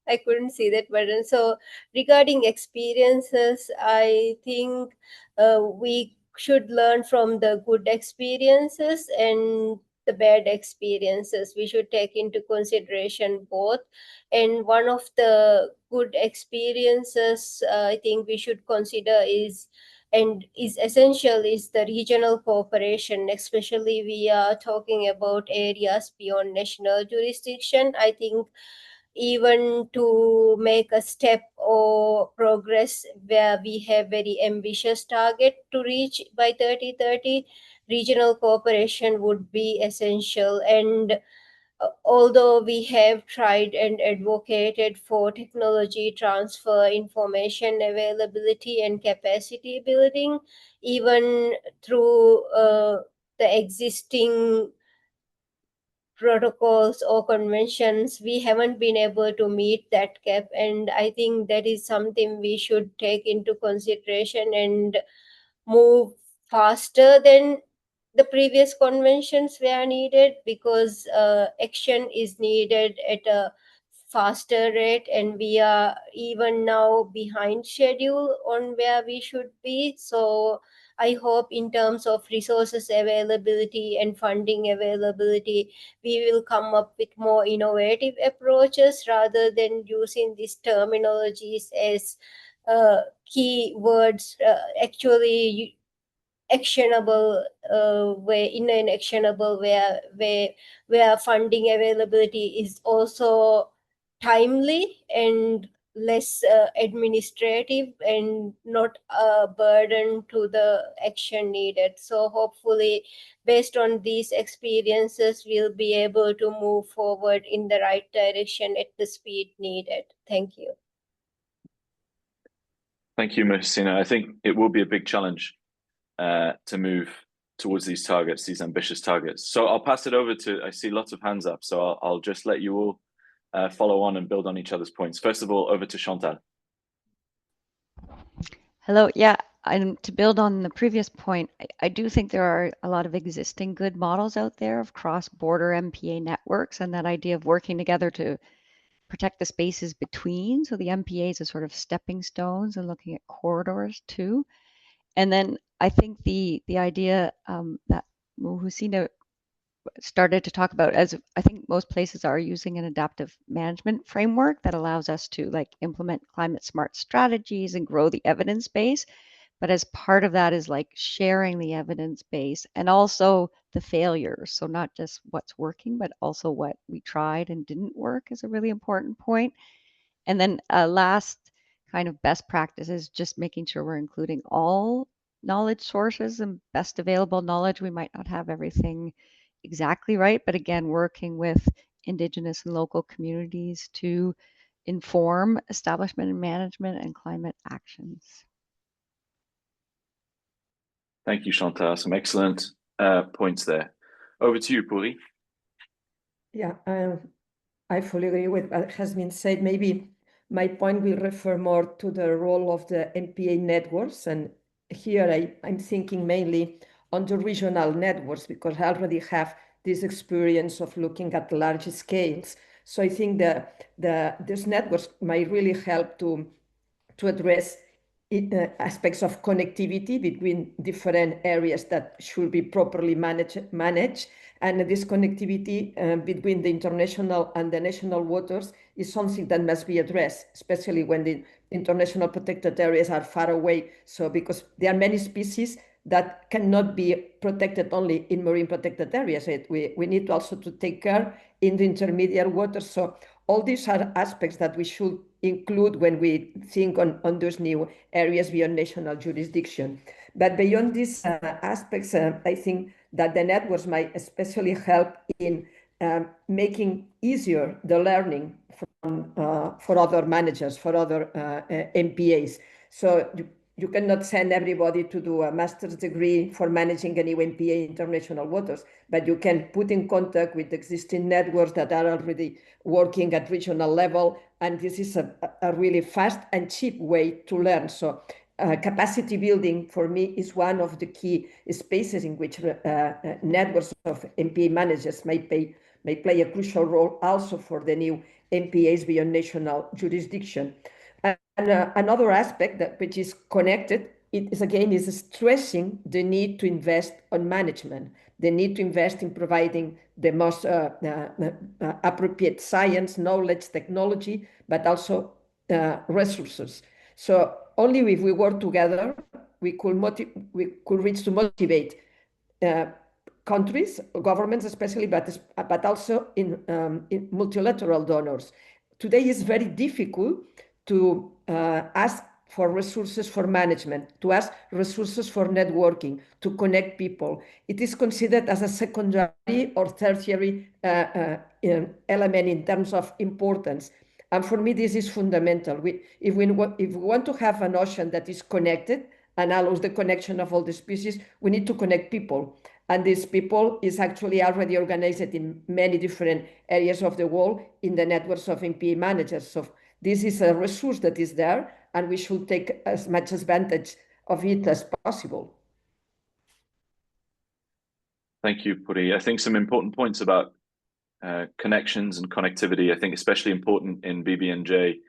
I couldn't see that button. So regarding experiences, I think we should learn from the good experiences and the bad experiences. We should take into consideration both. And one of the good experiences I think we should consider is essential is the regional cooperation, especially we are talking about areas beyond national jurisdiction. I think even to make a step or progress where we have very ambitious target to reach by 2030, regional cooperation would be essential. And although we have tried and advocated for technology transfer, information availability, and capacity building, even through the existing protocols or conventions, we haven't been able to meet that gap. And I think that is something we should take into consideration and move faster than the previous conventions were needed, because action is needed at a faster rate, and we are even now behind schedule on where we should be. So I hope in terms of resources availability and funding availability, we will come up with more innovative approaches rather than using these terminologies as key words. Actually actionable way, in an actionable way where funding availability is also timely and less administrative and not a burden to the action needed. So hopefully based on these experiences we'll be able to move forward in the right direction at the speed needed. Thank you. Thank you, Marcina. I think it will be a big challenge to move towards these targets, these ambitious targets. So I'll pass it over to, I see lots of hands up, so I'll just let you all follow on and build on each other's points. First of all, over to Chantal. Hello, yeah, and to build on the previous point, I do think there are a lot of existing good models out there of cross-border MPA networks, and that idea of working together to protect the spaces between. So the MPAs are sort of stepping stones and looking at corridors too. And then I think the idea that Husina started to talk about, as I think most places are using an adaptive management framework that allows us to like implement climate smart strategies and grow the evidence base. But as part of that is like sharing the evidence base and also the failures. So not just what's working, but also what we tried and didn't work is a really important point. And then last kind of best practice is just making sure we're including all knowledge sources and best available knowledge. We might not have everything exactly right, but again, working with Indigenous and local communities to inform establishment and management and climate actions. Thank you, Chantal. Some excellent points there. Over to you, Puri. Yeah, I fully agree with what has been said. Maybe my point will refer more to the role of the MPA networks. And here I'm thinking mainly on the regional networks, because I already have this experience of looking at large scales. So I think that these networks might really help to address aspects of connectivity between different areas that should be properly managed. And this connectivity between the international and the national waters is something that must be addressed, especially when the international protected areas are far away. So because there are many species that cannot be protected only in marine protected areas. We need also to take care in the intermediate waters. So all these are aspects that we should include when we think on those new areas beyond national jurisdiction. But beyond these aspects, I think that the networks might especially help in making easier the learning for other managers, for other MPAs. So you cannot send everybody to do a master's degree for managing a new MPA in international waters, but you can put in contact with existing networks that are already working at regional level. And this is a really fast and cheap way to learn. So capacity building for me is one of the key spaces in which networks of MPA managers may play a crucial role also for the new MPAs beyond national jurisdiction. And another aspect which is connected, is stressing the need to invest on management, the need to invest in providing the most appropriate science, knowledge, technology, but also resources. So only if we work together, we could reach to motivate countries, governments especially, but also in multilateral donors. Today is very difficult to ask for resources for management, to ask resources for networking, to connect people. It is considered as a secondary or tertiary element in terms of importance. And for me, this is fundamental. If we want to have an ocean that is connected and allows the connection of all the species, we need to connect people. And these people is actually already organized in many different areas of the world in the networks of MPA managers. So this is a resource that is there, and we should take as much advantage of it as possible. Thank you, Puri. I think some important points about connections and connectivity, I think especially important in BBNJ,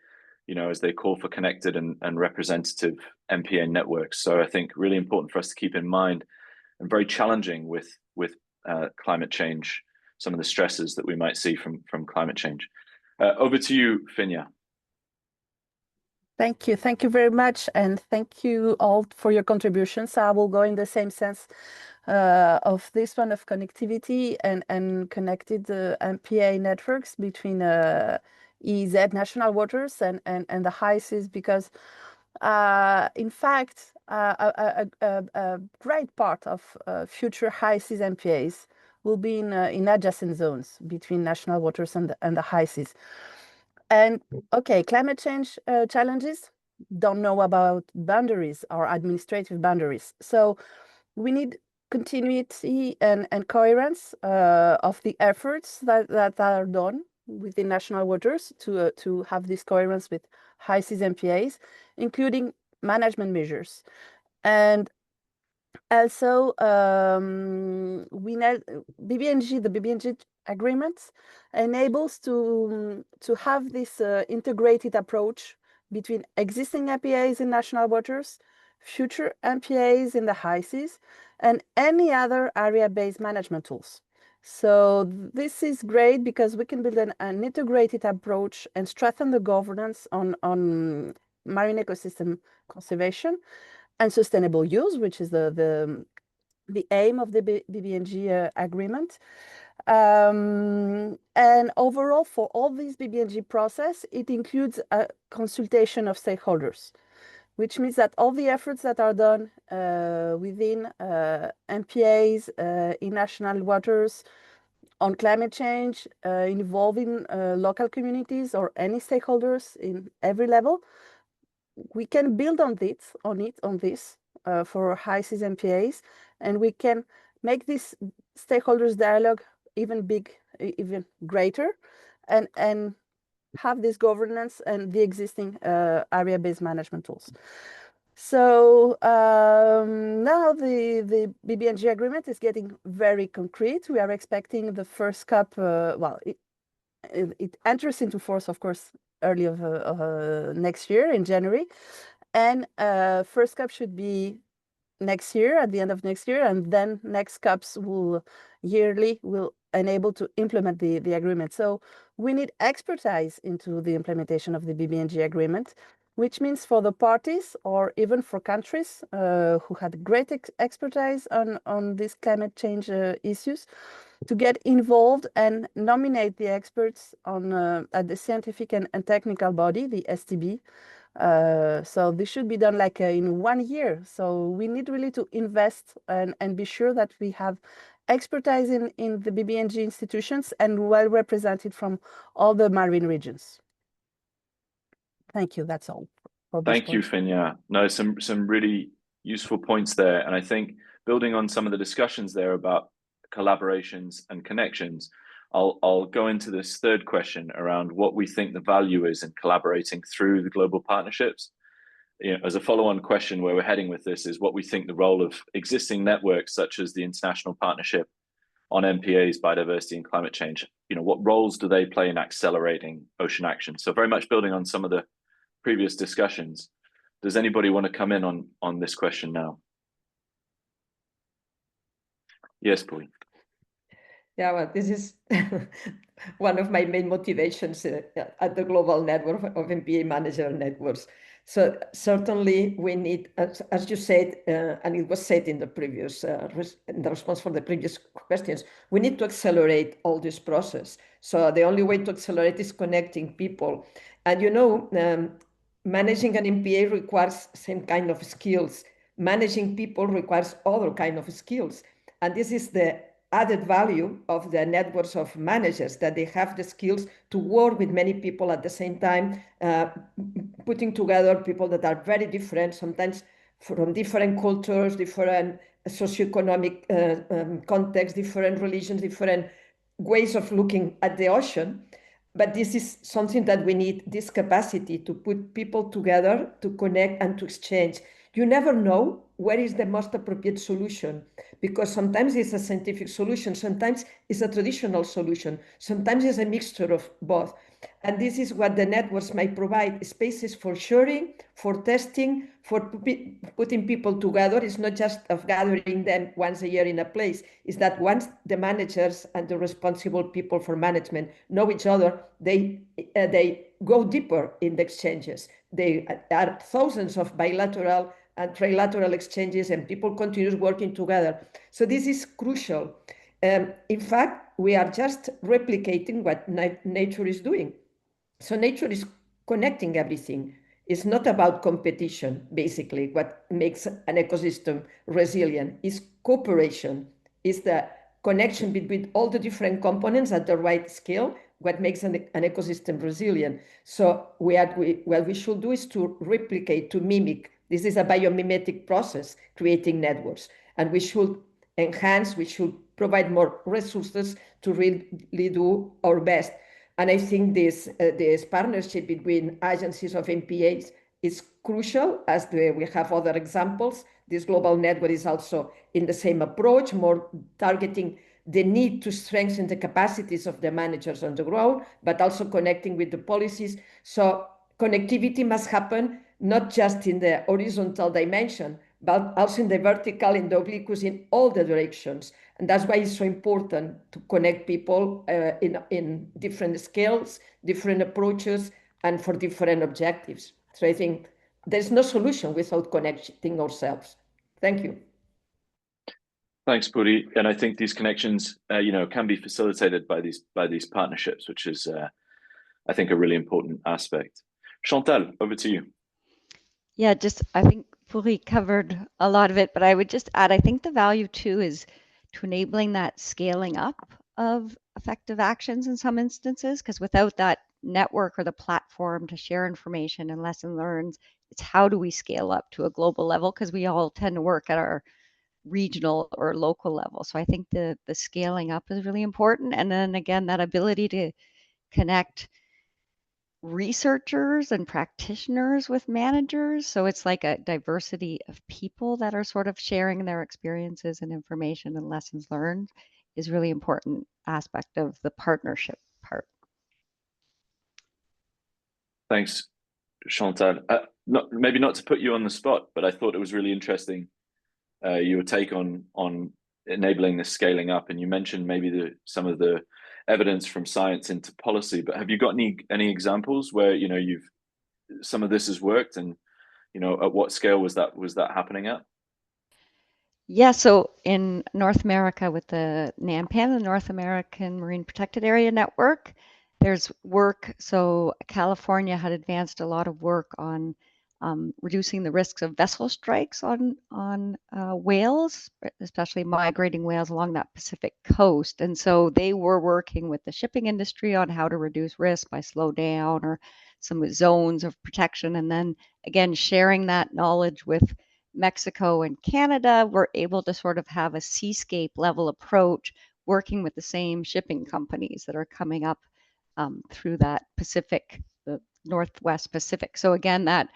as they call for connected and representative MPA networks. So I think really important for us to keep in mind, and very challenging with climate change, some of the stresses that we might see from climate change. Over to you, Finya. Thank you very much, and thank you all for your contributions. I will go in the same sense of this one of connectivity and connected MPA networks between EEZ national waters and the high seas, because in fact a great part of future high seas MPAs will be in adjacent zones between national waters and the high seas. And okay, climate change challenges don't know about boundaries or administrative boundaries. So we need continuity and coherence of the efforts that are done within national waters to have this coherence with high seas MPAs, including management measures. And also, the BBNJ agreements enables to have this integrated approach between existing MPAs in national waters, future MPAs in the high seas, and any other area-based management tools. So this is great because we can build an integrated approach and strengthen the governance on marine ecosystem conservation and sustainable use, which is the aim of the BBNJ agreement. And overall, for all this BBNJ process, it includes a consultation of stakeholders, which means that all the efforts that are done within MPAs in national waters on climate change, involving local communities or any stakeholders in every level, we can build on this for high seas MPAs, and we can make this stakeholders dialogue even greater, and have this governance and the existing area-based management tools. So now the BBNJ agreement is getting very concrete. We are expecting the first COP. It enters into force, of course, early of next year in January, And first COP should be next year, at the end of next year, and then next COPs will enable to implement the agreement. So we need expertise into the implementation of the BBNG agreement, which means for the parties or even for countries who had great expertise on these climate change issues, to get involved and nominate the experts on at the scientific and technical body, the STB. So this should be done like in 1 year. So we need really to invest and be sure that we have expertise in the BBNG institutions and well represented from all the marine regions. Thank you. That's all. Thank you, Finya. No, some really useful points there. And I think building on some of the discussions there about collaborations and connections, I'll go into this third question around what we think the value is in collaborating through the global partnerships. You know, as a follow-on question where we're heading with this is what we think the role of existing networks such as the International Partnership on MPAs, Biodiversity and Climate Change, you know, what roles do they play in accelerating ocean action? So very much building on some of the previous discussions. Does anybody want to come in on this question now? Yes, Puri. Yeah, well, this is one of my main motivations at the global network of MPA manager networks. So certainly we need, as you said, and it was said in the previous, in the response for the previous questions, we need to accelerate all this process. So the only way to accelerate is connecting people. And you know, managing an MPA requires same kind of skills. Managing people requires other kind of skills. And this is the added value of the networks of managers, that they have the skills to work with many people at the same time, putting together people that are very different, sometimes from different cultures, different socioeconomic contexts, different religions, different ways of looking at the ocean. But this is something that we need, this capacity to put people together, to connect and to exchange. You never know where is the most appropriate solution, because sometimes it's a scientific solution, sometimes it's a traditional solution, sometimes it's a mixture of both. And this is what the networks might provide, spaces for sharing, for testing, for putting people together. It's not just of gathering them once a year in a place. It's that once the managers and the responsible people for management know each other, they go deeper in the exchanges. There are thousands of bilateral and trilateral exchanges, and people continue working together. So this is crucial. In fact, we are just replicating what nature is doing. So nature is connecting everything. It's not about competition, basically. What makes an ecosystem resilient is cooperation, is the connection between all the different components at the right scale, what makes an ecosystem resilient. So what we should do is to replicate, to mimic. This is a biomimetic process, creating networks. And we should enhance, we should provide more resources to really do our best. And I think this partnership between agencies of MPAs is crucial, as we have other examples. This global network is also in the same approach, more targeting the need to strengthen the capacities of the managers on the ground, but also connecting with the policies. So connectivity must happen not just in the horizontal dimension, but also in the vertical, in the obliquous, in all the directions. And that's why it's so important to connect people in different scales, different approaches, and for different objectives. So I think there's no solution without connecting ourselves. Thank you. Thanks, Puri. And I think these connections, can be facilitated by these partnerships, which is, I think, a really important aspect. Chantal, over to you. Yeah, I think Puri covered a lot of it, but I would just add, I think the value too is to enabling that scaling up of effective actions in some instances, because without that network or the platform to share information and lesson learned, it's how do we scale up to a global level, because we all tend to work at our regional or local level. So I think the scaling up is really important. And then again, that ability to connect researchers and practitioners with managers. So it's like a diversity of people that are sort of sharing their experiences and information and lessons learned is really important aspect of the partnership part. Thanks, Chantal. maybe not to put you on the spot, but I thought it was really interesting, your take on enabling this scaling up, and you mentioned maybe some of the evidence from science into policy. But have you got any examples where some of this has worked, and at what scale was that happening at? Yeah, so in North America with the NAMPAN, the North American Marine Protected Area Network, there's work. So California had advanced a lot of work on reducing the risks of vessel strikes on whales, especially migrating whales along that Pacific coast. And so they were working with the shipping industry on how to reduce risk by slow down or some zones of protection. And then again, sharing that knowledge with Mexico and Canada, we're able to sort of have a seascape level approach, working with the same shipping companies that are coming up through that Pacific, the Northwest Pacific. So again, that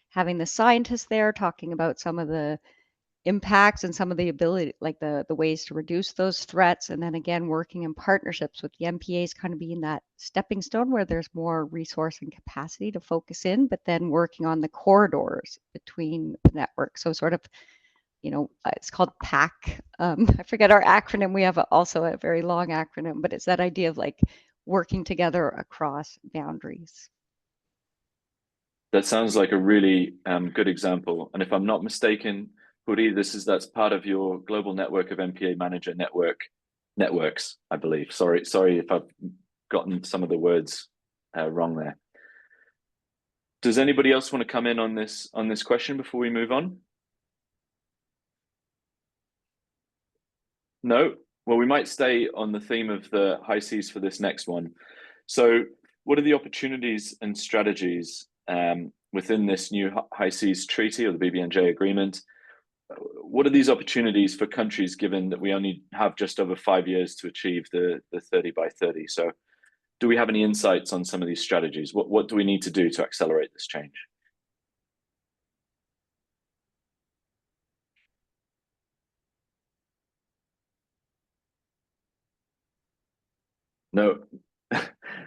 having the scientists there talking about some of the impacts and some of the ability, like the ways to reduce those threats, and then again working in partnerships with the MPAs, kind of being that stepping stone where there's more resource and capacity to focus in, but then working on the corridors between the network. So sort of, it's called PAC. I forget our acronym. We have also a very long acronym, but it's that idea of like working together across boundaries. That sounds like a really good example. And if I'm not mistaken, Puri, that's part of your global network of MPA manager networks, I believe. Sorry if I've gotten some of the words wrong there. Does anybody else want to come in on this question before we move on? No? Well, we might stay on the theme of the high seas for this next one. So what are the opportunities and strategies within this new high seas treaty or the BBNJ agreement? What are these opportunities for countries, given that we only have just over 5 years to achieve the 30 by 30? So do we have any insights on some of these strategies? What do we need to do to accelerate this change? No,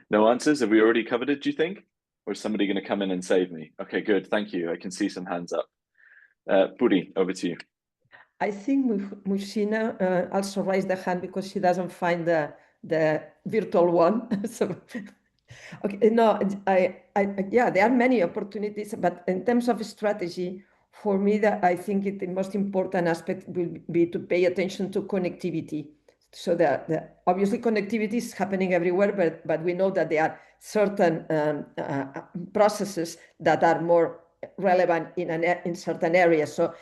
no answers. Have we already covered it, do you think? Or is somebody going to come in and save me? Okay, good. Thank you. I can see some hands up. Puri, over to you. I think Mushina also raised the hand because she doesn't find the virtual one. So, okay, no, yeah, there are many opportunities, but in terms of strategy, for me, I think the most important aspect will be to pay attention to connectivity. So obviously connectivity is happening everywhere, but we know that there are certain processes that are more relevant in certain areas. So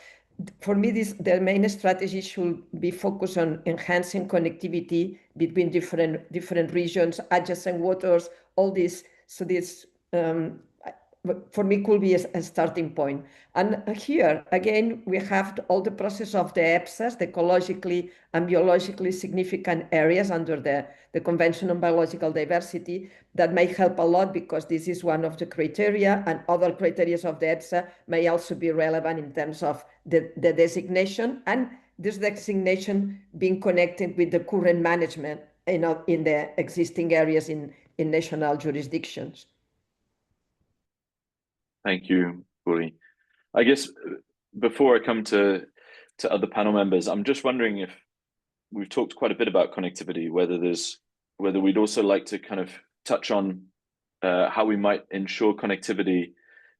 for me, the main strategy should be focused on enhancing connectivity between different regions, adjacent waters, all this. So this, for me, could be a starting point. And here, again, we have all the process of the EPSAs, the ecologically and biologically significant areas under the Convention on Biological Diversity, that may help a lot, because this is one of the criteria, and other criteria of the EPSA may also be relevant in terms of the designation, and this designation being connected with the current management in the existing areas in national jurisdictions. Thank you, Puri. I guess before I come to other panel members, I'm just wondering if we've talked quite a bit about connectivity, whether we'd also like to kind of touch on how we might ensure connectivity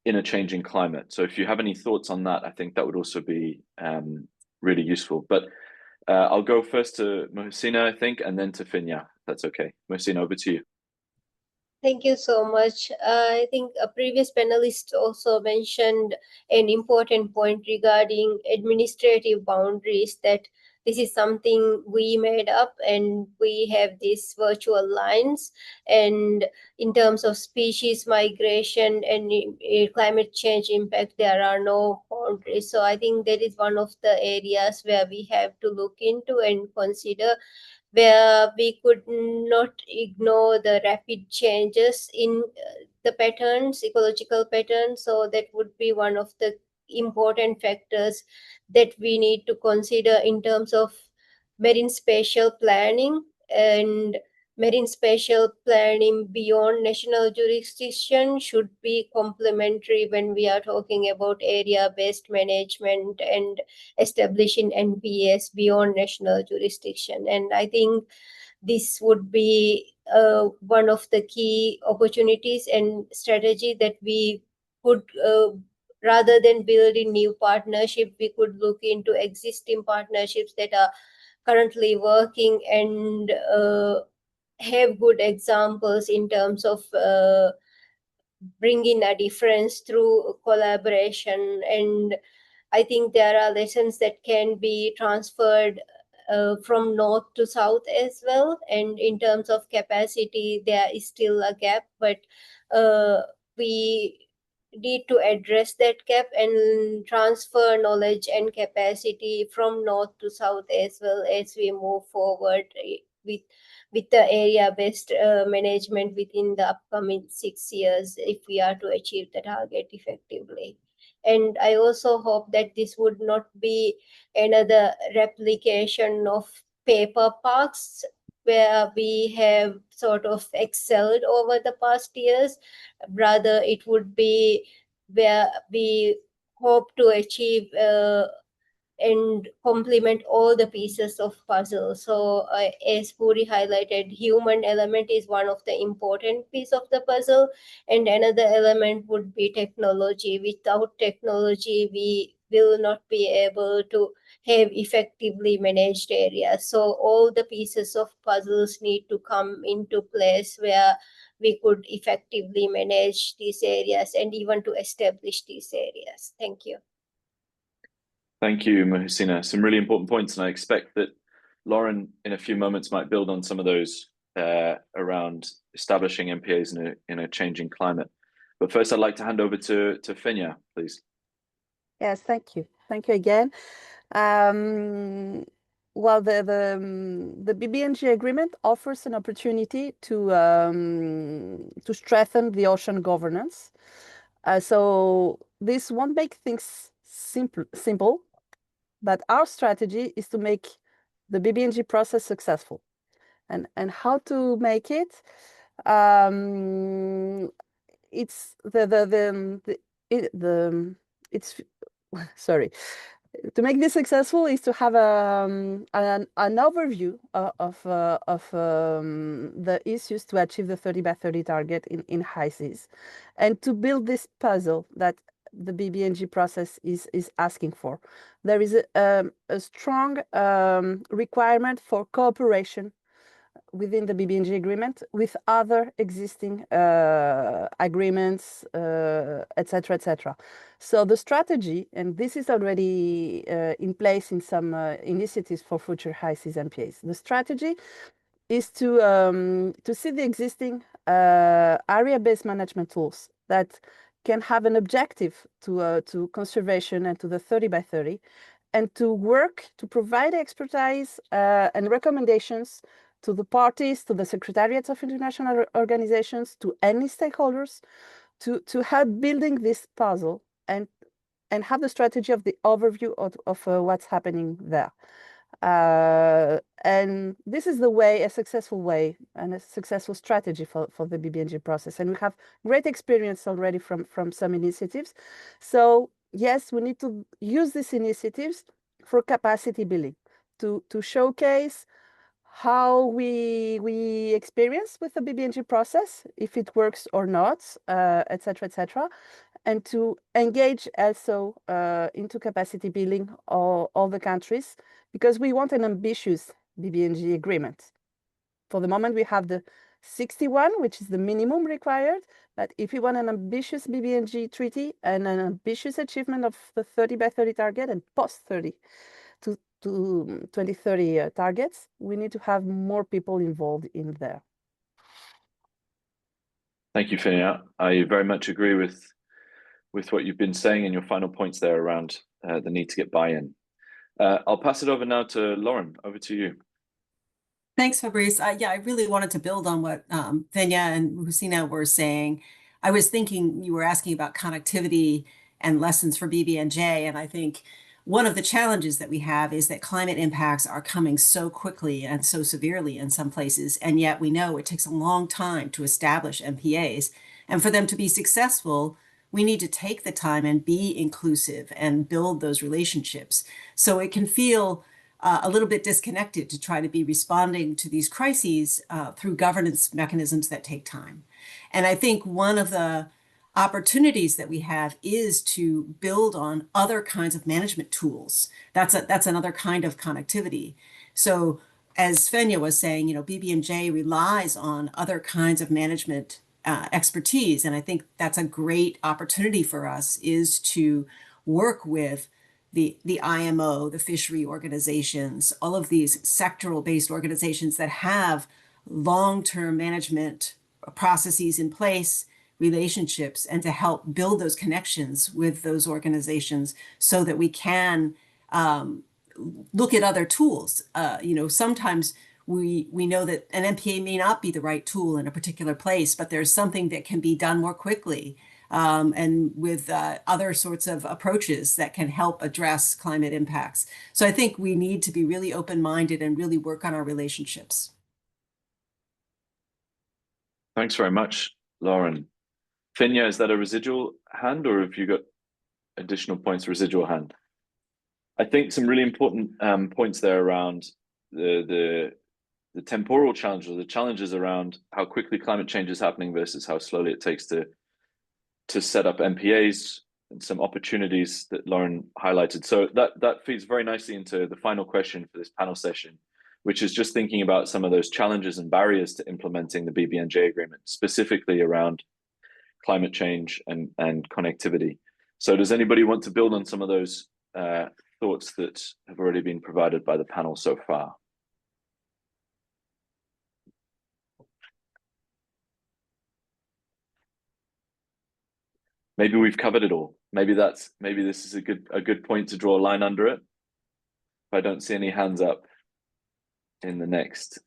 in a changing climate. So if you have any thoughts on that, I think that would also be really useful. But I'll go first to Mohsina, I think, and then to Finya, if that's okay. Mohsina, over to you. Thank you so much. I think a previous panelist also mentioned an important point regarding administrative boundaries, that this is something we made up, and we have these virtual lines. And in terms of species migration and climate change impact, there are no boundaries. So I think that is one of the areas where we have to look into and consider, where we could not ignore the rapid changes in the patterns, ecological patterns. So that would be one of the important factors that we need to consider in terms of marine spatial planning. And marine spatial planning beyond national jurisdiction should be complementary when we are talking about area-based management and establishing MPAs beyond national jurisdiction. And I think this would be one of the key opportunities and strategy that we could, rather than building new partnership, we could look into existing partnerships that are currently working and have good examples in terms of bringing a difference through collaboration. And I think there are lessons that can be transferred from north to south as well. And in terms of capacity, there is still a gap, but we need to address that gap and transfer knowledge and capacity from north to south as well as we move forward with the area-based management within the upcoming 6 years if we are to achieve the target effectively. And I also hope that this would not be another replication of paper parks where we have sort of excelled over the past years. Rather, it would be where we hope to achieve and complement all the pieces of puzzle. So as Puri highlighted, human element is one of the important piece of the puzzle, and another element would be technology. Without technology, we will not be able to have effectively managed areas. So all the pieces of puzzles need to come into place where we could effectively manage these areas and even to establish these areas. Thank you. Thank you, Mahusina. Some really important points, and I expect that Lauren, in a few moments, might build on some of those around establishing MPAs in a changing climate. But first, I'd like to hand over to Fenya, please. Yes, thank you. Thank you again. Well, the BBNG agreement offers an opportunity to strengthen the ocean governance. So this won't make things simple, but our strategy is to make the BBNG process successful. And how to make it? It's sorry. To make this successful is to have an overview of the issues to achieve the 30 by 30 target in high seas, and to build this puzzle that the BBNG process is asking for. There is a strong requirement for cooperation within the BBNG agreement with other existing agreements, etc., etc. So the strategy, and this is already in place in some initiatives for future high seas MPAs. The strategy is to see the existing area-based management tools that can have an objective to conservation and to the 30 by 30, and to work to provide expertise and recommendations to the parties, to the secretariats of international organizations, to any stakeholders, to help building this puzzle and have the strategy of the overview of what's happening there. And this is the way, a successful way and a successful strategy for the BBNG process. And we have great experience already from some initiatives. So yes, we need to use these initiatives for capacity building, to showcase how we experience with the BBNG process, if it works or not, etc., etc., and to engage also into capacity building all the countries, because we want an ambitious BBNG agreement. For the moment, we have the 61, which is the minimum required, but if we want an ambitious BBNG treaty and an ambitious achievement of the 30 by 30 target and post-30 to 2030 targets, we need to have more people involved in there. Thank you, Fenya. I very much agree with what you've been saying and your final points there around the need to get buy-in. I'll pass it over now to Lauren. Over to you. Thanks, Fabrice. Yeah, I really wanted to build on what Fenya and Mahusina were saying. I was thinking you were asking about connectivity and lessons for BBNJ, and I think one of the challenges that we have is that climate impacts are coming so quickly and so severely in some places, and yet we know it takes a long time to establish MPAs. And for them to be successful, we need to take the time and be inclusive and build those relationships. So it can feel a little bit disconnected to try to be responding to these crises through governance mechanisms that take time. And I think one of the opportunities that we have is to build on other kinds of management tools. That's another kind of connectivity. So as Fenya was saying, BBNJ relies on other kinds of management expertise. And I think that's a great opportunity for us, is to work with the IMO, the fishery organizations, all of these sectoral-based organizations that have long-term management processes in place, relationships, and to help build those connections with those organizations so that we can look at other tools. Sometimes we know that an MPA may not be the right tool in a particular place, but there's something that can be done more quickly and with other sorts of approaches that can help address climate impacts. So I think we need to be really open-minded and really work on our relationships. Thanks very much, Lauren. Fenya, is that a residual hand, or have you got additional points? Residual hand. I think some really important points there around the temporal challenges, the challenges around how quickly climate change is happening versus how slowly it takes to set up MPAs, and some opportunities that Lauren highlighted. So that feeds very nicely into the final question for this panel session, which is just thinking about some of those challenges and barriers to implementing the BBNJ agreement, specifically around climate change and connectivity. So does anybody want to build on some of those thoughts that have already been provided by the panel so far? Maybe we've covered it all. Maybe this is a good point to draw a line under it. If I don't see any hands up in the next.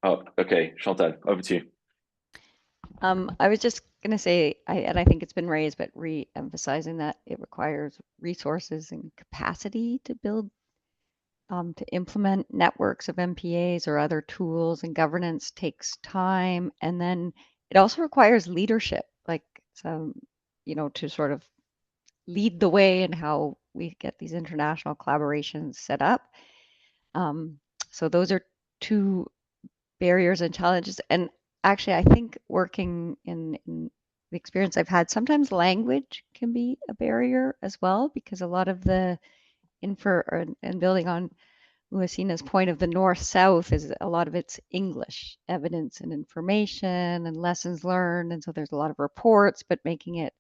Oh, okay, Chantal, over to you. I was just going to say, and I think it's been raised, but re-emphasizing that it requires resources and capacity to build, to implement networks of MPAs or other tools, and governance takes time. And then it also requires leadership, like some, to sort of lead the way in how we get these international collaborations set up. So those are two barriers and challenges. And actually, I think working in the experience I've had, sometimes language can be a barrier as well, because a lot of the and building on Muhsina's point of the North-South is a lot of it's English evidence and information and lessons learned. And so there's a lot of reports, but making it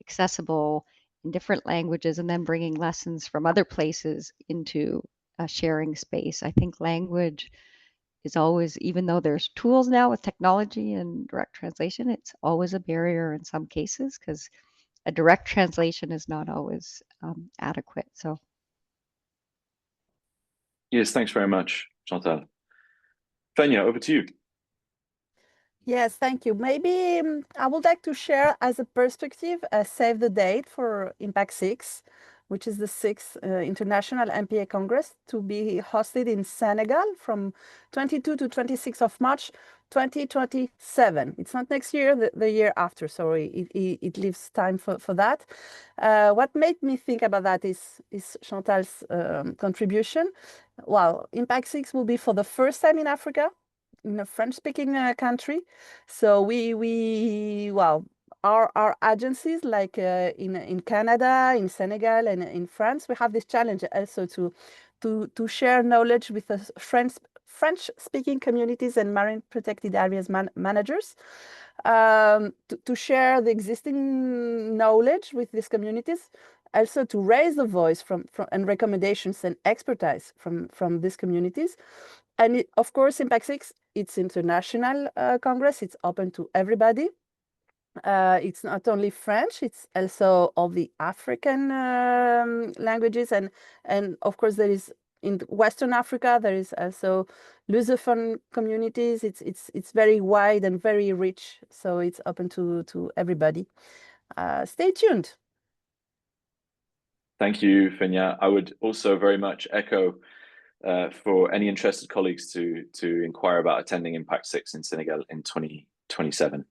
accessible in different languages and then bringing lessons from other places into a sharing space. I think language is always, even though there's tools now with technology and direct translation, it's always a barrier in some cases because a direct translation is not always adequate. So. Yes, thanks very much, Chantal. Fenya, over to you. Yes, thank you. Maybe I would like to share as a perspective, save the date for IMPAC6, which is the 6th International MPA Congress, to be hosted in Senegal from 22 to 26 of March 2027. It's not next year, the year after, sorry, it leaves time for that. What made me think about that is Chantal's contribution. Well, IMPAC6 will be for the first time in Africa, in a French-speaking country. So our agencies, like in Canada, in Senegal, and in France, we have this challenge also to share knowledge with the French-speaking communities and marine protected areas managers, to share the existing knowledge with these communities, also to raise the voice from and recommendations and expertise from these communities. And of course, IMPAC6, it's international Congress. It's open to everybody. It's not only French, it's also all the African languages. And of course, there is in Western Africa, there is also Lusophone communities. It's very wide and very rich. So it's open to everybody. Stay tuned. Thank you, Fenya. I would also very much echo for any interested colleagues to inquire about attending Impact 6 in Senegal in 2027.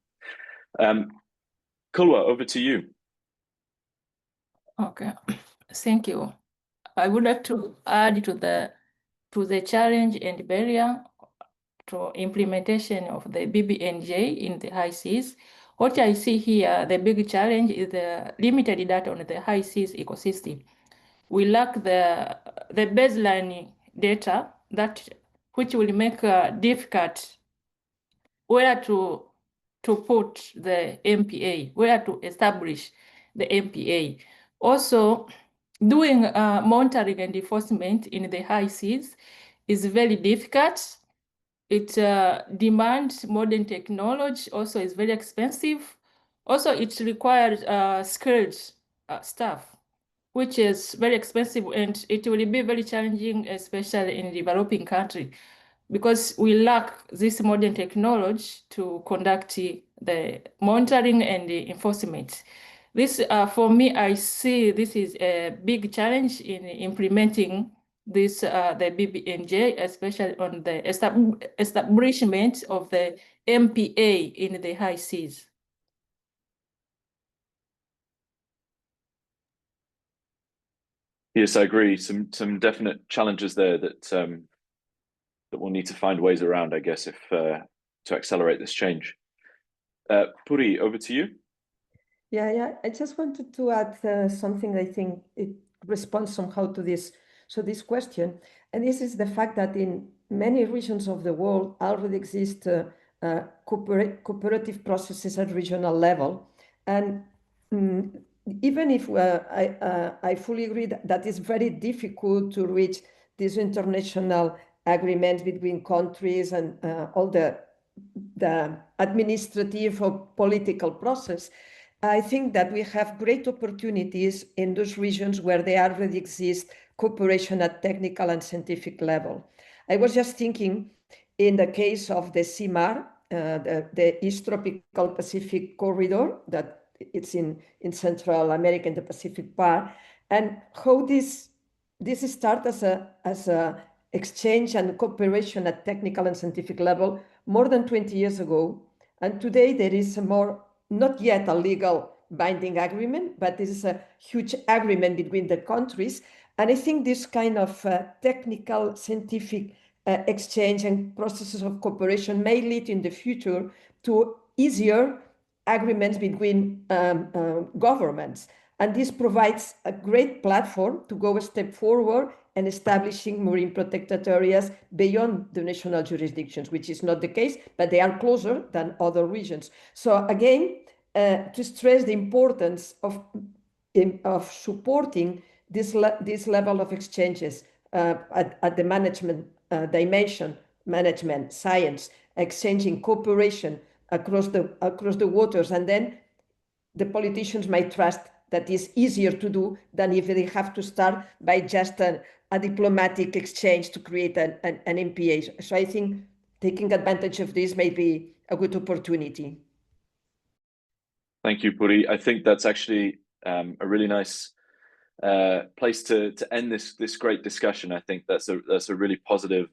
Kulwa, over to you. Okay, thank you. I would like to add to the challenge and barrier to implementation of the BBNJ in the high seas. What I see here, the big challenge is the limited data on the high seas ecosystem. We lack the baseline data which will make difficult where to put the MPA, where to establish the MPA. Also, doing monitoring and enforcement in the high seas is very difficult. It demands modern technology, also is very expensive. Also, it requires skilled staff, which is very expensive, and it will be very challenging, especially in developing countries, because we lack this modern technology to conduct the monitoring and the enforcement. This, for me, I see this is a big challenge in implementing this, the BBNJ, especially on the establishment of the MPA in the high seas. Yes, I agree. Some definite challenges there that we'll need to find ways around, I guess, if to accelerate this change. Puri, over to you. Yeah. I just wanted to add something. I think it responds somehow to this question, and this is the fact that in many regions of the world already exist cooperative processes at regional level, and even if I fully agree that it's very difficult to reach these international agreements between countries and all the administrative or political process, I think that we have great opportunities in those regions where there already exist cooperation at technical and scientific level. I was just thinking in the case of the CMAR, the East Tropical Pacific Corridor, that it's in Central America and the Pacific part, and how this start as a exchange and cooperation at technical and scientific level more than 20 years ago. And today there is not yet a legal binding agreement, but this is a huge agreement between the countries. And I think this kind of technical scientific exchange and processes of cooperation may lead in the future to easier agreements between governments. And this provides a great platform to go a step forward and establishing marine protected areas beyond the national jurisdictions, which is not the case, but they are closer than other regions. So again, to stress the importance of supporting this level of exchanges at the management dimension, management, science, exchanging cooperation across the waters, and then the politicians might trust that is easier to do than if they have to start by just a diplomatic exchange to create an MPA. So I think taking advantage of this may be a good opportunity. Thank you, Puri. I think that's actually a really nice place to end this great discussion. I think that's a really positive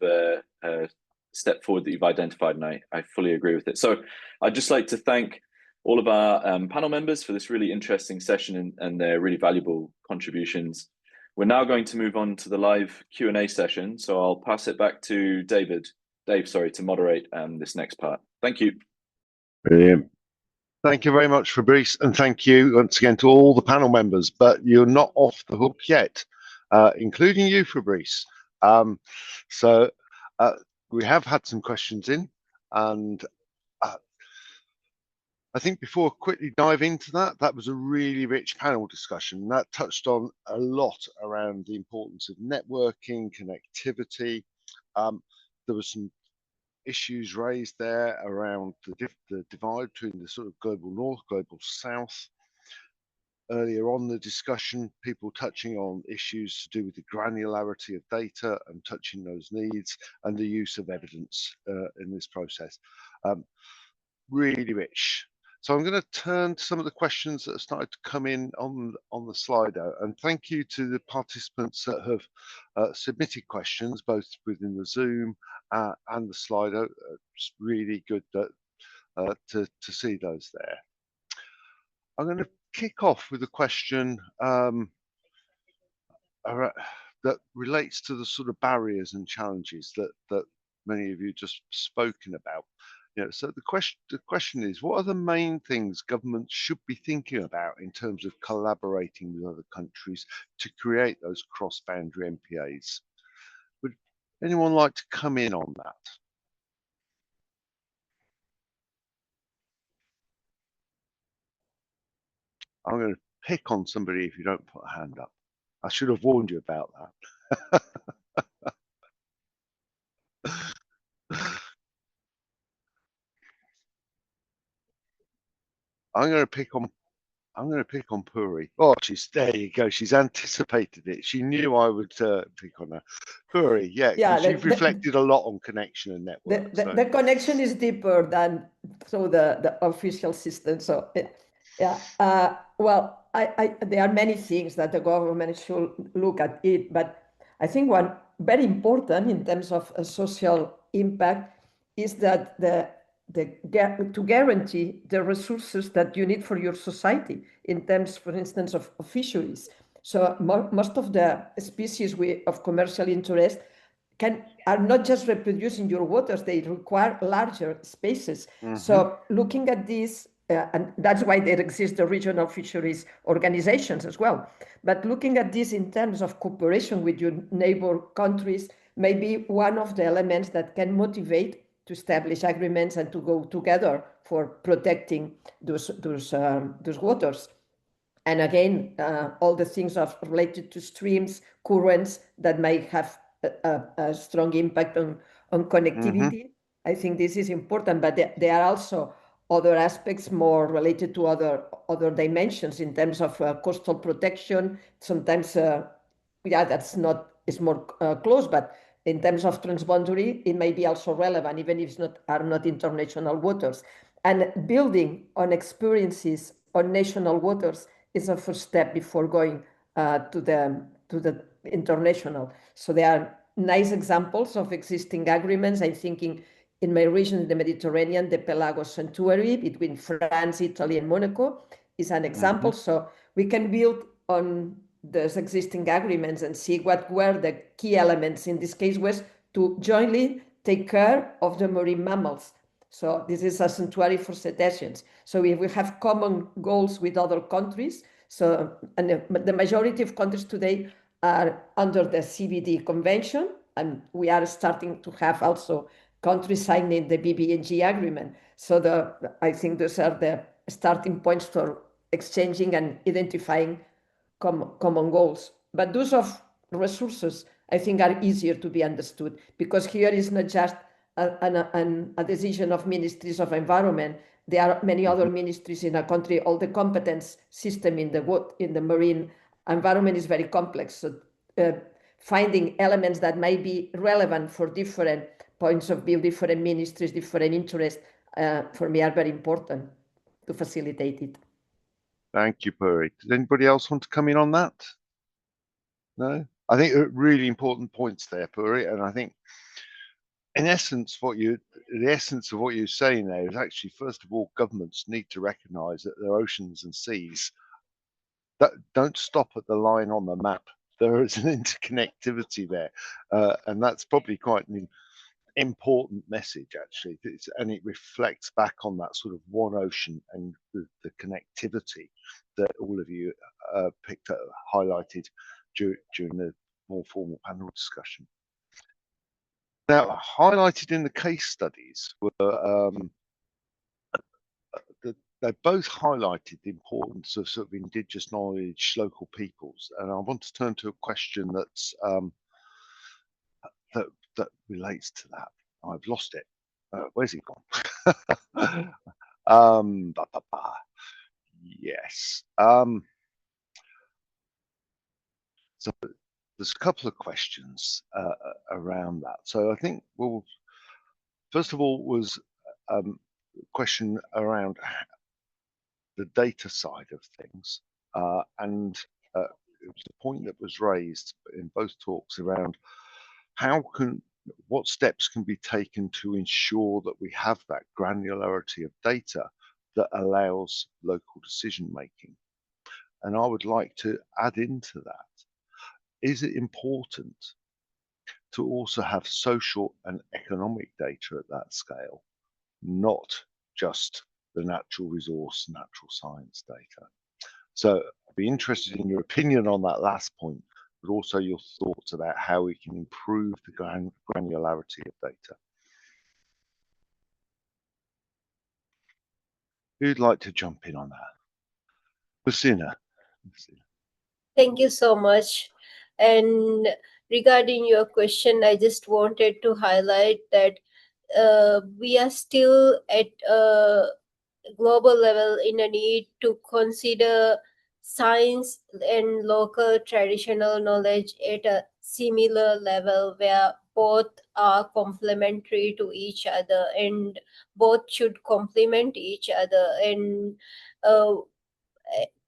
step forward that you've identified, and I fully agree with it. So I'd just like to thank all of our panel members for this really interesting session and their really valuable contributions. We're now going to move on to the live Q&A session. So I'll pass it back to Dave, to moderate this next part. Thank you. Brilliant. Thank you very much, Fabrice, and thank you once again to all the panel members, but you're not off the hook yet, including you, Fabrice. We have had some questions in, and I think before I quickly dive into that was a really rich panel discussion that touched on a lot around the importance of networking, connectivity. There were some issues raised there around the divide between the sort of global north, global south. Earlier on the discussion, people touching on issues to do with the granularity of data and touching those needs and the use of evidence in this process. Really rich. So I'm going to turn to some of the questions that have started to come in on the Slido, and thank you to the participants that have submitted questions both within the Zoom and the Slido. It's really good that, to see those there. I'm going to kick off with a question that relates to the sort of barriers and challenges that many of you just spoken about. So the question is, what are the main things governments should be thinking about in terms of collaborating with other countries to create those cross-boundary MPAs? Would anyone like to come in on that? I'm going to pick on somebody if you don't put a hand up. I should have warned you about that. I'm going to pick on Puri. Oh, there you go. She's anticipated it. She knew I would pick on her. Puri, yeah, because you've reflected a lot on connection and network. The connection is deeper than through the official system. So, yeah. Well, there are many things that the government should look at it, but I think one very important in terms of a social impact is that to guarantee the resources that you need for your society in terms, for instance, of fisheries. So most of the species of commercial interest are not just reproducing your waters, they require larger spaces. So looking at this, and that's why there exist the regional fisheries organizations as well. But looking at this in terms of cooperation with your neighbor countries may be one of the elements that can motivate to establish agreements and to go together for protecting those waters. And again, all the things related to streams, currents that may have a strong impact on connectivity. I think this is important, but there are also other aspects more related to other dimensions in terms of coastal protection. Sometimes, it's more close, but in terms of transboundary, it may be also relevant, even if are not international waters. And building on experiences on national waters is a first step before going to the international. So there are nice examples of existing agreements. I'm thinking in my region, the Mediterranean, the Pelagos Sanctuary between France, Italy, and Monaco is an example. So we can build on those existing agreements and see what were the key elements. In this case was to jointly take care of the marine mammals. So this is a sanctuary for cetaceans. So if we have common goals with other countries, and the majority of countries today are under the CBD convention, and we are starting to have also countries signing the BBNG agreement. So I think those are the starting points for exchanging and identifying common goals. But those of resources, I think, are easier to be understood, because here is not just a decision of ministries of environment. There are many other ministries in a country. All the competence system in the marine environment is very complex. So finding elements that may be relevant for different points of view, different ministries, different interests, for me are very important to facilitate it. Thank you, Puri. Does anybody else want to come in on that? No? I think really important points there, Puri, and I think in essence, the essence of what you're saying there is actually, first of all, governments need to recognise that their oceans and seas that don't stop at the line on the map. There is an interconnectivity there, and that's probably quite an important message, actually, and it reflects back on that sort of one ocean and the connectivity that all of you picked up, highlighted during the more formal panel discussion. Now, highlighted in the case studies were they both highlighted the importance of sort of indigenous knowledge, local peoples, and I want to turn to a question that's that relates to that. I've lost it. Where's it gone? Yes. So there's a couple of questions around that. So I think, first of all, was a question around the data side of things. And it was a point that was raised in both talks around what steps can be taken to ensure that we have that granularity of data that allows local decision making. And I would like to add into that, is it important to also have social and economic data at that scale, not just the natural resource, natural science data? So I'd be interested in your opinion on that last point, but also your thoughts about how we can improve the granularity of data. Who'd like to jump in on that? Lucina. Thank you so much. And regarding your question, I just wanted to highlight that we are still at a global level in a need to consider science and local traditional knowledge at a similar level where both are complementary to each other and both should complement each other. And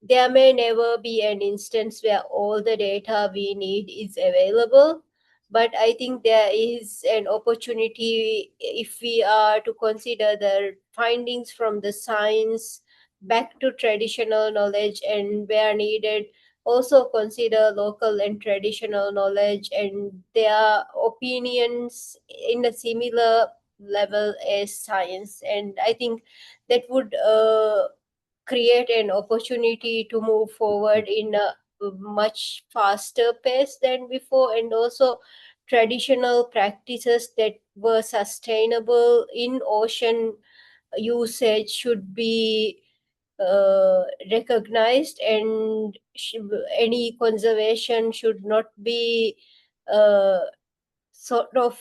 there may never be an instance where all the data we need is available, but I think there is an opportunity if we are to consider the findings from the science back to traditional knowledge, and where needed also consider local and traditional knowledge and their opinions in a similar level as science. And I think that would create an opportunity to move forward in a much faster pace than before, and also traditional practices that were sustainable in ocean usage should be recognized, and any conservation should not be sort of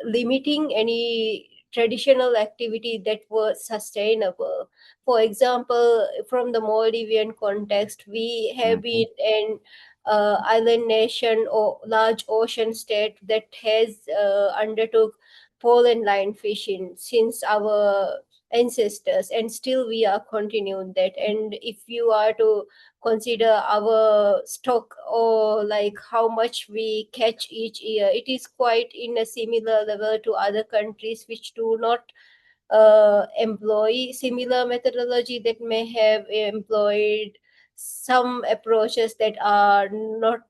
limiting any traditional activity that were sustainable. For example, from the Maldivian context, we have been an island nation or large ocean state that has undertook pole and line fishing since our ancestors, and still we are continuing that. And if you are to consider our stock or like how much we catch each year, it is quite in a similar level to other countries which do not employ similar methodology, that may have employed some approaches that are not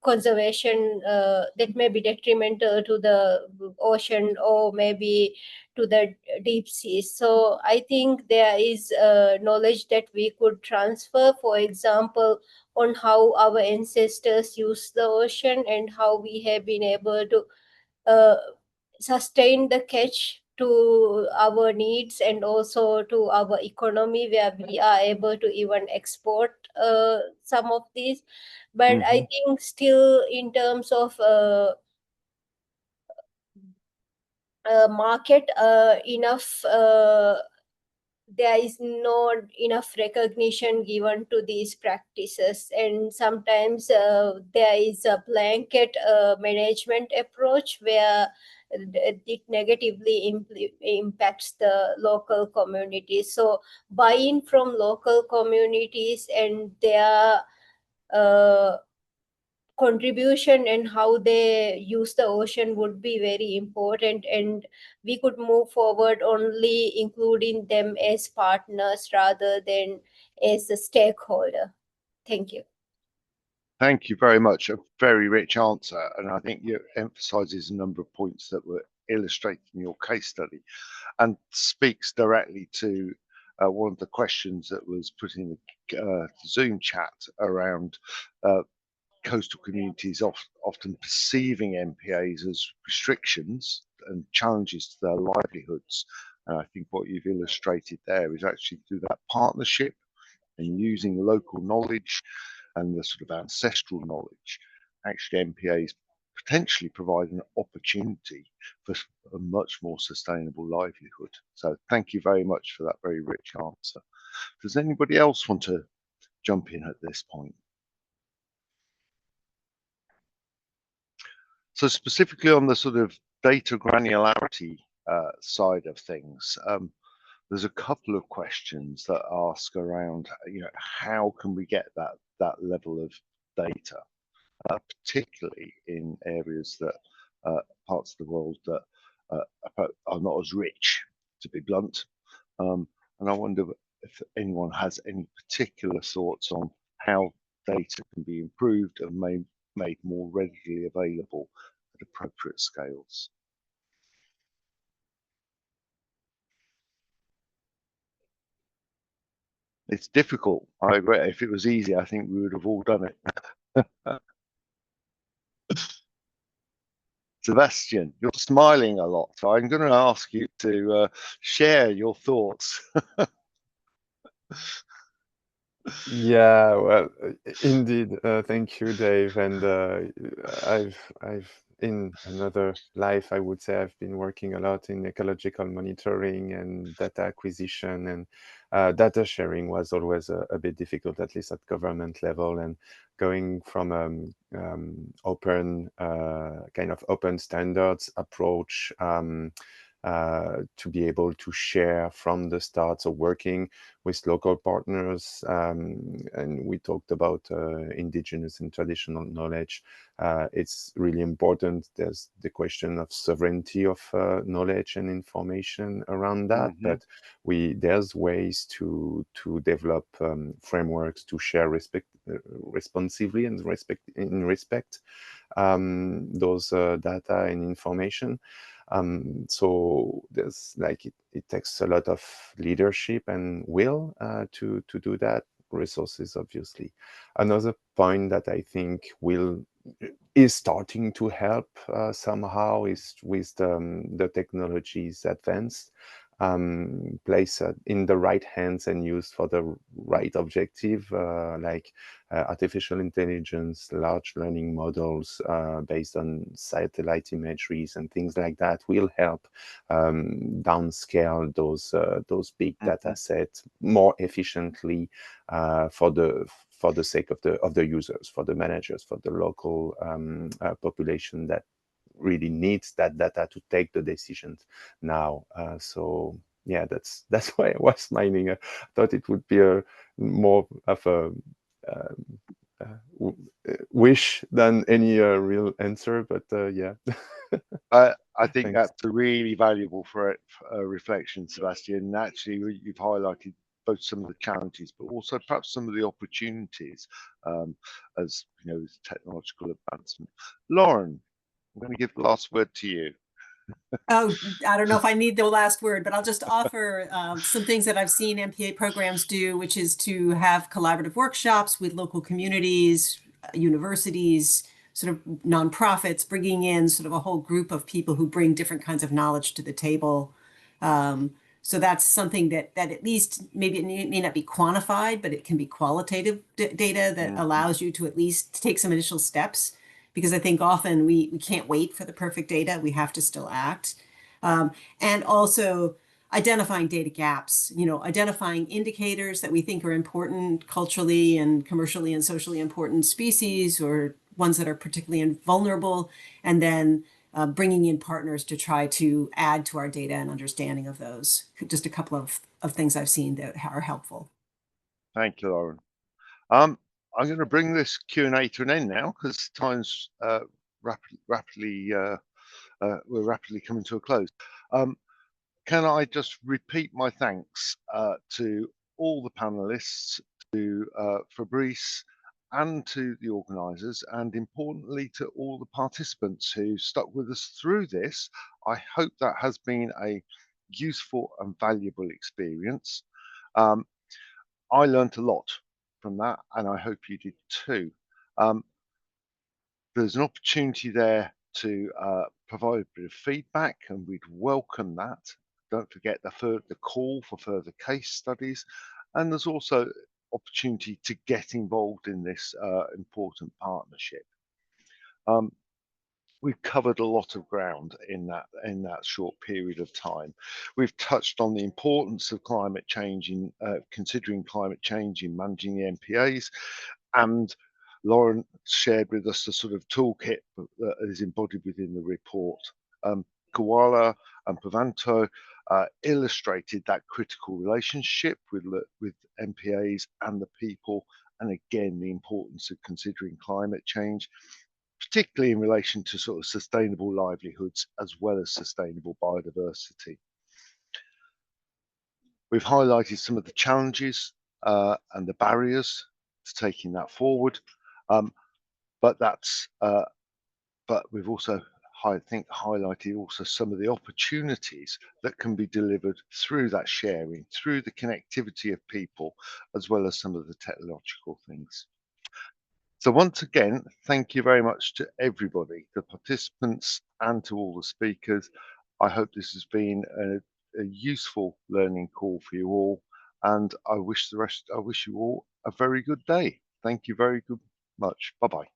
conservation, that may be detrimental to the ocean or maybe to the deep seas. So I think there is knowledge that we could transfer, for example, on how our ancestors used the ocean and how we have been able to sustain the catch to our needs and also to our economy, where we are able to even export some of these. But I think still in terms of market, there is not enough recognition given to these practices, and sometimes there is a blanket management approach where it negatively impacts the local communities. So buy-in from local communities and their contribution and how they use the ocean would be very important, and we could move forward only including them as partners rather than as a stakeholder. Thank you. Thank you very much. A very rich answer, and I think you emphasizes a number of points that were illustrated in your case study and speaks directly to one of the questions that was put in the Zoom chat around coastal communities often perceiving MPAs as restrictions and challenges to their livelihoods. And I think what you've illustrated there is actually through that partnership and using local knowledge and the sort of ancestral knowledge, actually MPAs potentially provide an opportunity for a much more sustainable livelihood. So thank you very much for that very rich answer. Does anybody else want to jump in at this point? So specifically on the sort of data granularity side of things, there's a couple of questions that ask around, how can we get that level of data, particularly in areas that parts of the world that are not as rich, to be blunt. And I wonder if anyone has any particular thoughts on how data can be improved and made more readily available at appropriate scales. It's difficult, I agree. If it was easy, I think we would have all done it. Sebastian, you're smiling a lot, so I'm going to ask you to share your thoughts. Yeah, well, indeed. Thank you, Dave. And I've in another life, I would say I've been working a lot in ecological monitoring and data acquisition, and data sharing was always a bit difficult, at least at government level. And going from open kind of open standards approach to be able to share from the start, so working with local partners, and we talked about indigenous and traditional knowledge. It's really important. There's the question of sovereignty of knowledge and information around that, but there's ways to develop frameworks to share responsively and respect those data and information. So there's it takes a lot of leadership and will to do that. Resources, obviously. Another point that I think is starting to help somehow is with the technologies advanced, placed in the right hands and used for the right objective, like artificial intelligence, large learning models based on satellite imageries and things like that will help downscale those big data sets more efficiently for the sake of the users, for the managers, for the local population that really needs that data to take the decisions now. So yeah, that's why I was smiling. I thought it would be more of a wish than any real answer, but yeah. I think that's a really valuable for reflection, Sebastian. Actually, you've highlighted both some of the challenges, but also perhaps some of the opportunities as technological advancement. Lauren, I'm going to give the last word to you. Oh, I don't know if I need the last word, but I'll just offer some things that I've seen MPA programs do, which is to have collaborative workshops with local communities, universities, sort of nonprofits, bringing in sort of a whole group of people who bring different kinds of knowledge to the table. So that's something that at least maybe it may not be quantified, but it can be qualitative data that allows you to at least take some initial steps. Because I think often we can't wait for the perfect data. We have to still act. And also identifying data gaps, identifying indicators that we think are important culturally and commercially and socially important species or ones that are particularly vulnerable, and then bringing in partners to try to add to our data and understanding of those. Just a couple of things I've seen that are helpful. Thank you, Lauren. I'm going to bring this Q&A to an end now because time's we're rapidly coming to a close. Can I just repeat my thanks to all the panelists, to Fabrice, and to the organisers, and importantly to all the participants who stuck with us through this. I hope that has been a useful and valuable experience. I learned a lot from that, and I hope you did too. There's an opportunity there to provide a bit of feedback, and we'd welcome that. Don't forget the call for further case studies, and there's also opportunity to get involved in this important partnership. We've covered a lot of ground in that short period of time. We've touched on the importance of climate change in considering climate change in managing the MPAs, and Lauren shared with us the sort of toolkit that is embodied within the report. Koala and Pavanto illustrated that critical relationship with MPAs and the people, and again the importance of considering climate change, particularly in relation to sort of sustainable livelihoods as well as sustainable biodiversity. We've highlighted some of the challenges and the barriers to taking that forward, but we've also, I think, highlighted also some of the opportunities that can be delivered through that sharing, through the connectivity of people, as well as some of the technological things. So once again, thank you very much to everybody, the participants and to all the speakers. I hope this has been a useful learning call for you all, and I wish you all a very good day. Thank you very much. Bye-bye.